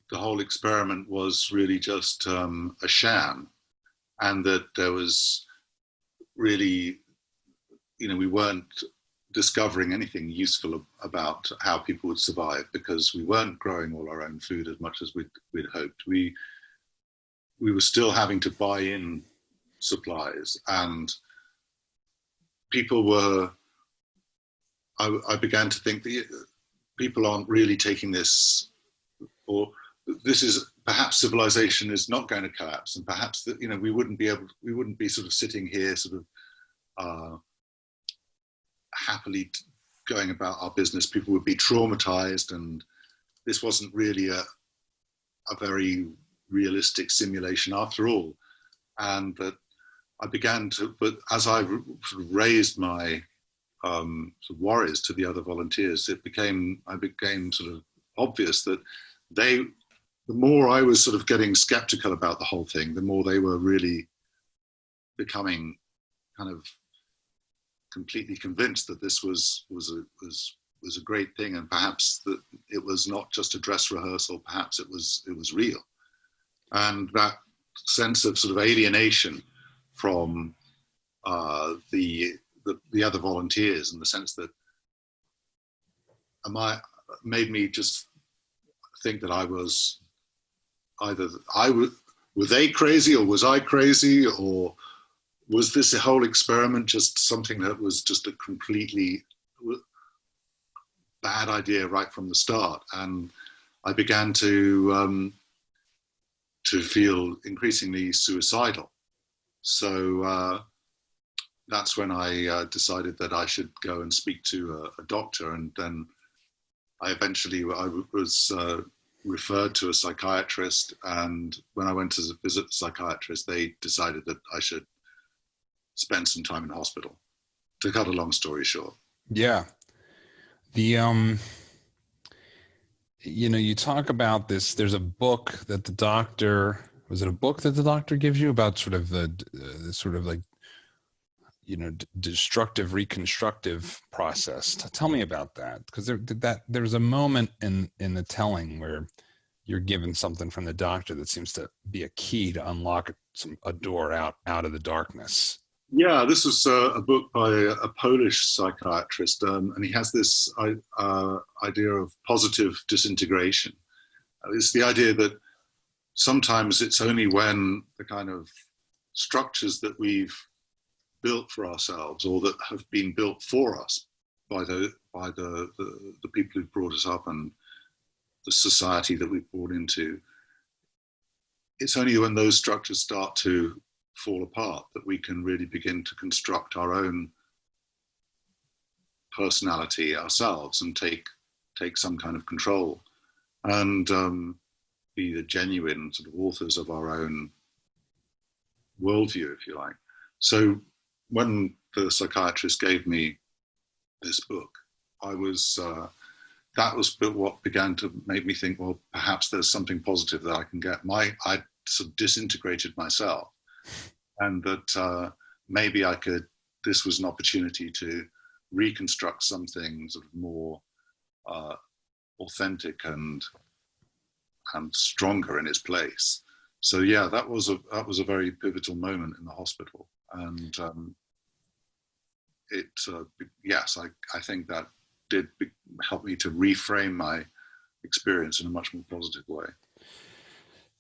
the whole experiment was really just a sham, and that there was really, we weren't discovering anything useful about how people would survive, because we weren't growing all our own food as much as we'd hoped. We were still having to buy in supplies, and people were, I began to think that people aren't really taking this, or this is perhaps civilization is not going to collapse, and perhaps that we wouldn't be sort of sitting here sort of happily going about our business. People would be traumatized, and this wasn't really a very realistic simulation after all. And that but as I sort of raised my sort of worries to the other volunteers, I became sort of obvious that the more I was sort of getting skeptical about the whole thing, the more they were really becoming kind of completely convinced that this was a great thing, and perhaps that it was not just a dress rehearsal, perhaps it was real. And that sense of sort of alienation from the other volunteers, in the sense that made me just think that I was were they crazy, or was I crazy, or was this whole experiment just something that was just a completely bad idea right from the start? And I began to feel increasingly suicidal. So that's when I decided that I should go and speak to a doctor, and then I was referred to a psychiatrist, and when I went to visit the psychiatrist, they decided that I should spend some time in hospital, to cut a long story short. Yeah. You talk about this, there's a book that the doctor, was it a book that the doctor gives you about sort of the sort of like, destructive reconstructive process? Tell me about that, because there was a moment in the telling where you're given something from the doctor that seems to be a key to unlock a door out of the darkness. Yeah, this was a book by a Polish psychiatrist, and he has this idea of positive disintegration. It's the idea that sometimes it's only when the kind of structures that we've built for ourselves, or that have been built for us by the people who brought us up and the society that we've born into, it's only when those structures start to fall apart that we can really begin to construct our own personality ourselves, and take some kind of control, and be the genuine sort of authors of our own worldview, if you like. So when the psychiatrist gave me this book, that was what began to make me think, well, perhaps there's something positive that I can get. I sort of disintegrated myself, and that maybe this was an opportunity to reconstruct something sort of more authentic and stronger in its place. So yeah, that was a very pivotal moment in the hospital, and yes, I think that did help me to reframe my experience in a much more positive way.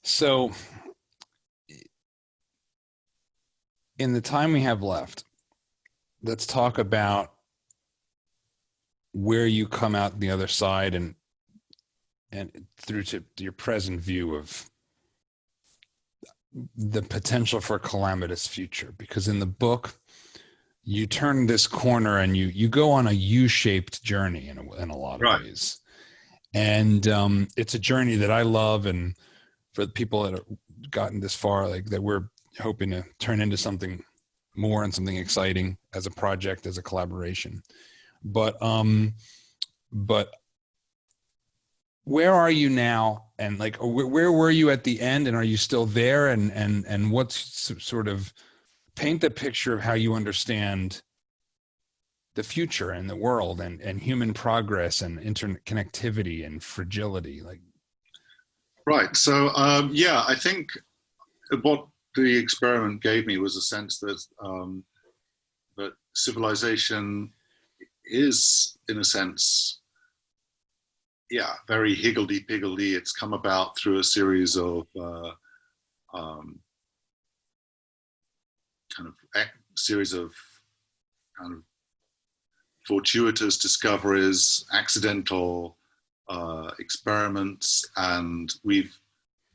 So in the time we have left, let's talk about where you come out the other side, and and through to your present view of the potential for a calamitous future. Because in the book, you turn this corner and you go on a U-shaped journey in a lot of ways. And it's a journey that I love, and for the people that have gotten this far, like that, we're hoping to turn into something more and something exciting as a project, as a collaboration. But where are you now? And like, where were you at the end? And are you still there? And what's sort of paint the picture of how you understand the future and the world and human progress and internet connectivity and fragility? Like, right. So, I think what the experiment gave me was a sense that that civilization is, in a sense, very higgledy-piggledy. It's come about through a series of kind of fortuitous discoveries, accidental experiments, and we've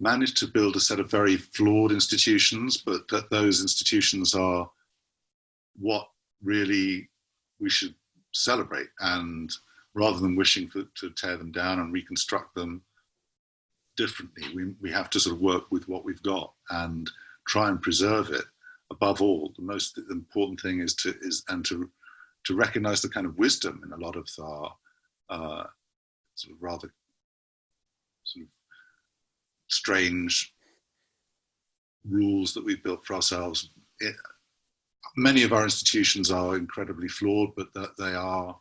managed to build a set of very flawed institutions, but that those institutions are what really we should celebrate. And rather than wishing to tear them down and reconstruct them differently, we have to sort of work with what we've got and try and preserve it. Above all, the most important thing is to recognize the kind of wisdom in a lot of our sort of rather sort of strange rules that we've built for ourselves. Many of our institutions are incredibly flawed, but that they are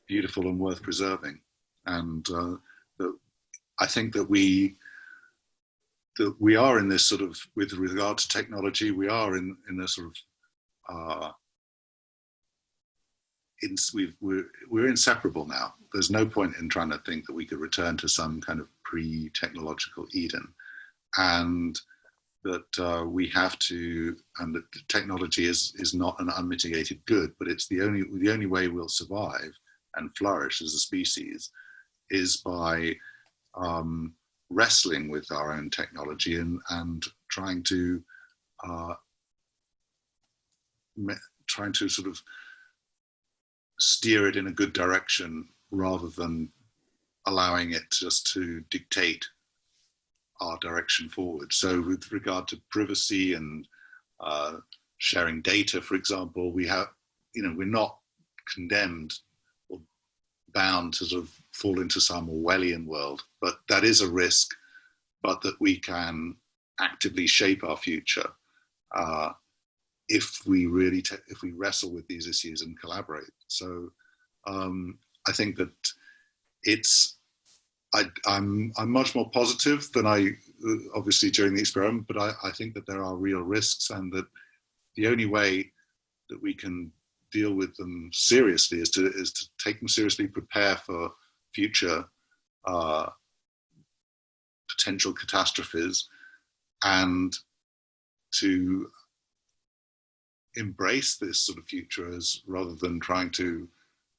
beautiful and worth preserving. And I think that we are in this sort of, with regard to technology, we are in a sort of we're inseparable now. There's no point in trying to think that we could return to some kind of pre-technological Eden, and that we have to, and that technology is not an unmitigated good, but it's the only way we'll survive and flourish as a species is by wrestling with our own technology and trying to sort of steer it in a good direction rather than allowing it just to dictate our direction forward. So with regard to privacy and sharing data, for example, we're not condemned or bound to sort of fall into some Orwellian world, but that is a risk, but that we can actively shape our future if we really if we wrestle with these issues and collaborate. So I think that I'm much more positive than I obviously during the experiment, but I think that there are real risks, and that the only way that we can deal with them seriously is to take them seriously, prepare for future potential catastrophes, and to embrace this sort of future as rather than trying to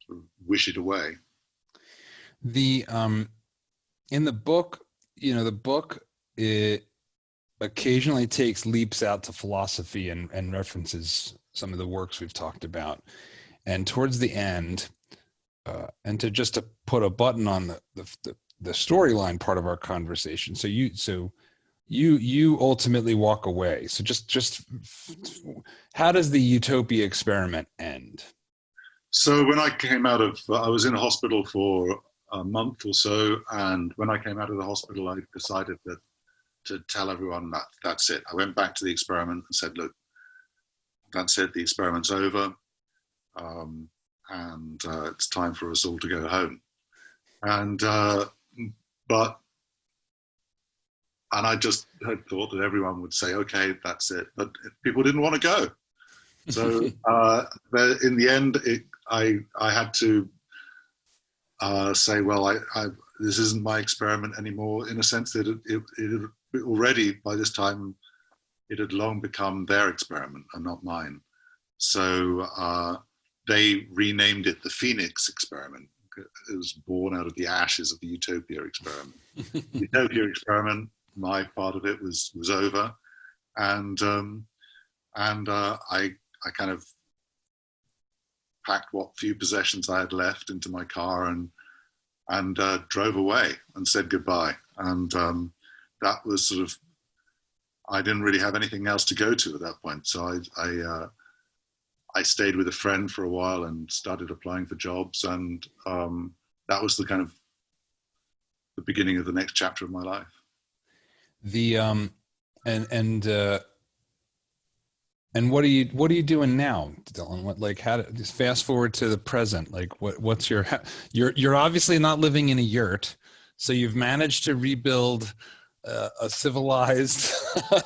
sort of wish it away. The in the book, the book, it occasionally takes leaps out to philosophy and references some of the works we've talked about. And towards the end, and to put a button on the storyline part of our conversation. So you ultimately walk away. So just how does the Utopia experiment end? So when I came out of, I was in a hospital for a month or so, and when I came out of the hospital, I decided that to tell everyone that that's it. I went back to the experiment and said, look, that's it, the experiment's over, and it's time for us all to go home. And I just had thought that everyone would say, okay, that's it. But people didn't want to go. So in the end, I had to say, well, this isn't my experiment anymore, in a sense that it already, by this time, it had long become their experiment and not mine. So they renamed it the Phoenix experiment, it was born out of the ashes of the Utopia Experiment. The Utopia Experiment, my part of it was over, and I kind of packed what few possessions I had left into my car and drove away and said goodbye. And that was sort of, I didn't really have anything else to go to at that point. So I stayed with a friend for a while and started applying for jobs. And that was the kind of the beginning of the next chapter of my life. And what are you doing now, Dylan? Just fast forward to the present. Like what's you're obviously not living in a yurt, so you've managed to rebuild a civilized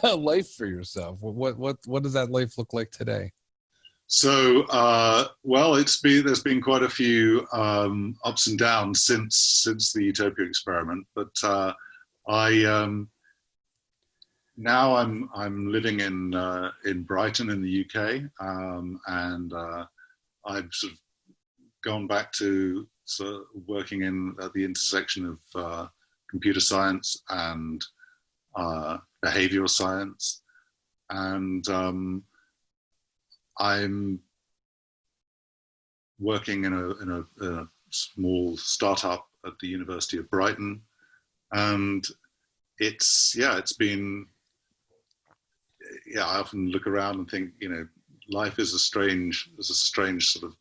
life for yourself. What does that life look like today? So, well, there's been quite a few ups and downs since the Utopia Experiment, but now I'm living in Brighton in the UK, and I've sort of gone back to working at the intersection of computer science and behavioral science, and I'm working in a small startup at the University of Brighton, and it's been. Yeah, I often look around and think, life is a strange sort of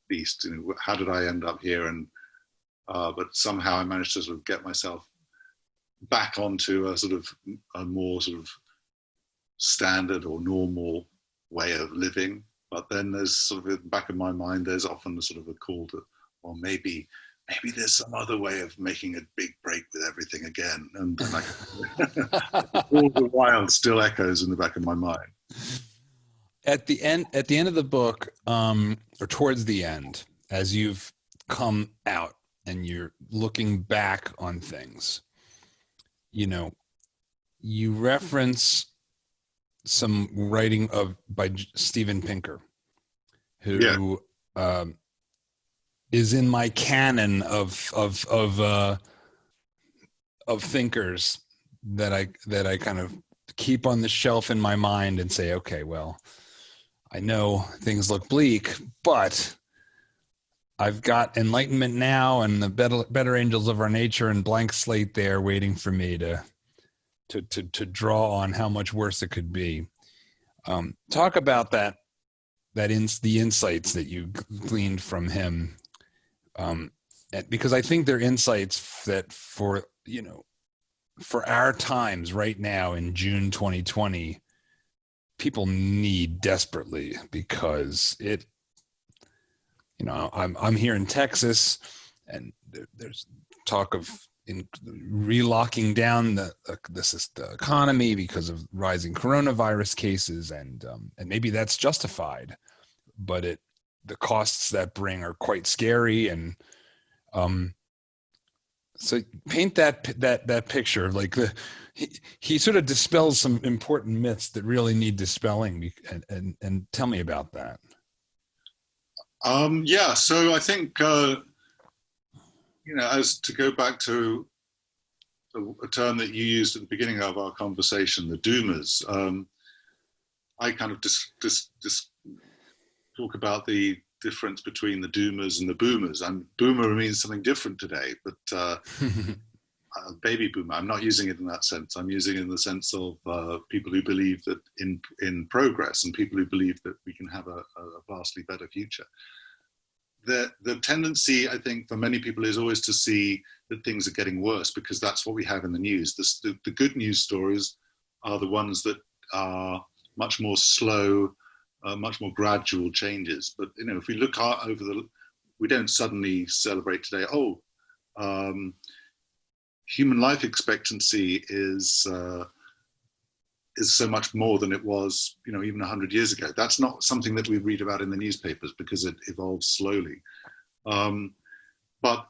beast. How did I end up here? And but somehow I managed to sort of get myself back onto a more sort of standard or normal way of living. But then there's sort of in the back of my mind, there's often a sort of a call to, well, maybe there's some other way of making a big break with everything again. And all the while still echoes in the back of my mind. At the end of the book, or towards the end, as you've come out and you're looking back on things, you reference some writing by Steven Pinker, who is in my canon of thinkers that I kind of keep on the shelf in my mind and say, okay, well, I know things look bleak, but I've got Enlightenment now and the better angels of our nature and blank slate there waiting for me to draw on how much worse it could be. Talk about the insights that you gleaned from him. Because I think they're insights that for our times right now in June 2020, people need desperately, because I'm here in Texas, and there's talk of relocking down the economy because of rising coronavirus cases, and maybe that's justified, but the costs that bring are quite scary. And so paint that picture. Like he sort of dispels some important myths that really need dispelling, and tell me about that. So I think as to go back to a term that you used at the beginning of our conversation, the doomers, I kind of just talk about the difference between the doomers and the boomers. And boomer means something different today, but baby boomer, I'm not using it in that sense. I'm using it in the sense of people who believe that in progress, and people who believe that we can have a vastly better future. The tendency, I think, for many people is always to see that things are getting worse, because that's what we have in the news. The good news stories are the ones that are much more slow, much more gradual changes. But if we look we don't suddenly celebrate today. Human life expectancy is so much more than it was, even 100 years ago. That's not something that we read about in the newspapers, because it evolves slowly. But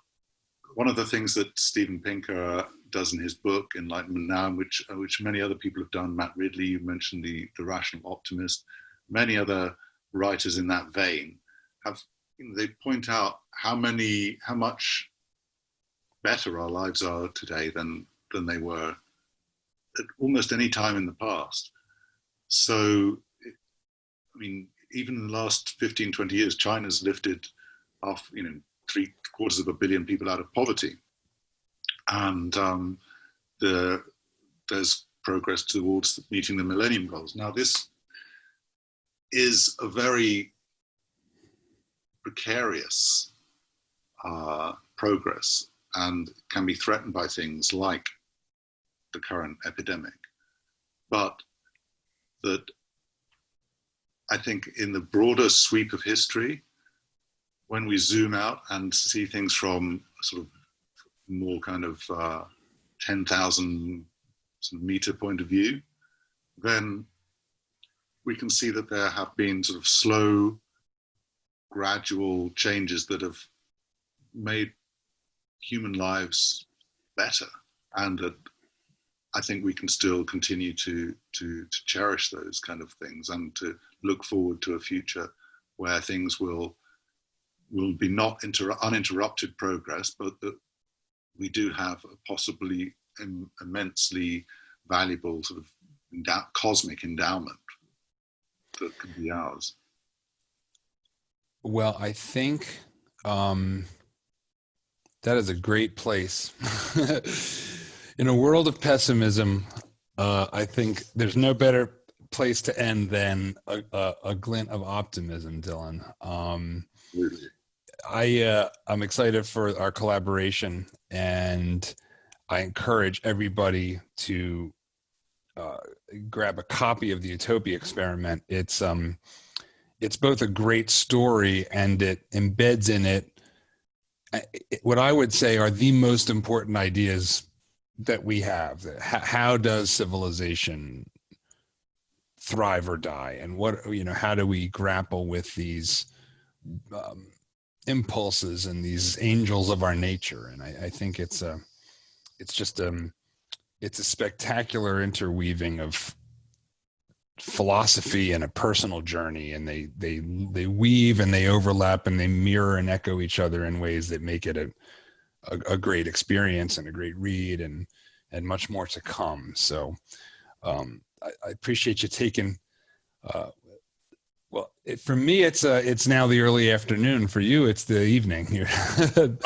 one of the things that Steven Pinker does in his book Enlightenment Now, which many other people have done, Matt Ridley, you mentioned the Rational Optimist, many other writers in that vein have they point out how much better our lives are today than they were at almost any time in the past. So, I mean, even in the last 15, 20 years, China's lifted off, 750 million people out of poverty. And there's progress towards meeting the Millennium Goals. Now, this is a very precarious progress and can be threatened by things like the current epidemic. But that I think in the broader sweep of history, when we zoom out and see things from a sort of more kind of 10,000 meter point of view, then we can see that there have been sort of slow, gradual changes that have made human lives better, and that I think we can still continue to cherish those kind of things and to look forward to a future where things will be not uninterrupted progress, but that we do have a possibly immensely valuable sort of cosmic endowment that can be ours. Well, I think that is a great place. In a world of pessimism, I think there's no better place to end than a glint of optimism, Dylan. Really? I'm excited for our collaboration, and I encourage everybody to grab a copy of the Utopia Experiment. It's both a great story, and it embeds in it what I would say are the most important ideas that we have. How does civilization thrive or die, and how do we grapple with these impulses and these angels of our nature? And I think it's a spectacular interweaving of philosophy and a personal journey, and they weave and they overlap and they mirror and echo each other in ways that make it a great experience and a great read, and much more to come. So I appreciate you taking for me it's now the early afternoon. For you it's the evening. Right.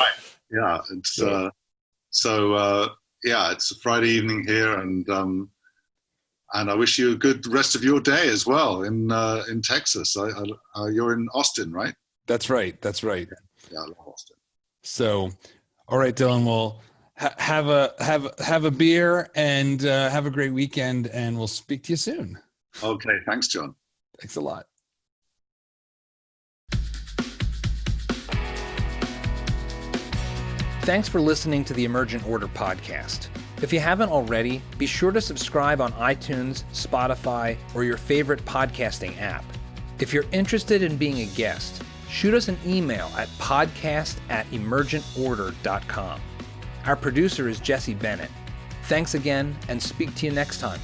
Yeah, it's it's a Friday evening here, and I wish you a good rest of your day as well in Texas. You're in Austin, right? That's right. Yeah, I love Austin. So, all right, Dylan. Well, have a beer and have a great weekend, and we'll speak to you soon. Okay, thanks, John. Thanks a lot. Thanks for listening to the Emergent Order podcast. If you haven't already, be sure to subscribe on iTunes, Spotify, or your favorite podcasting app. If you're interested in being a guest, shoot us an email at podcast@emergentorder.com. Our producer is Jesse Bennett. Thanks again, and speak to you next time.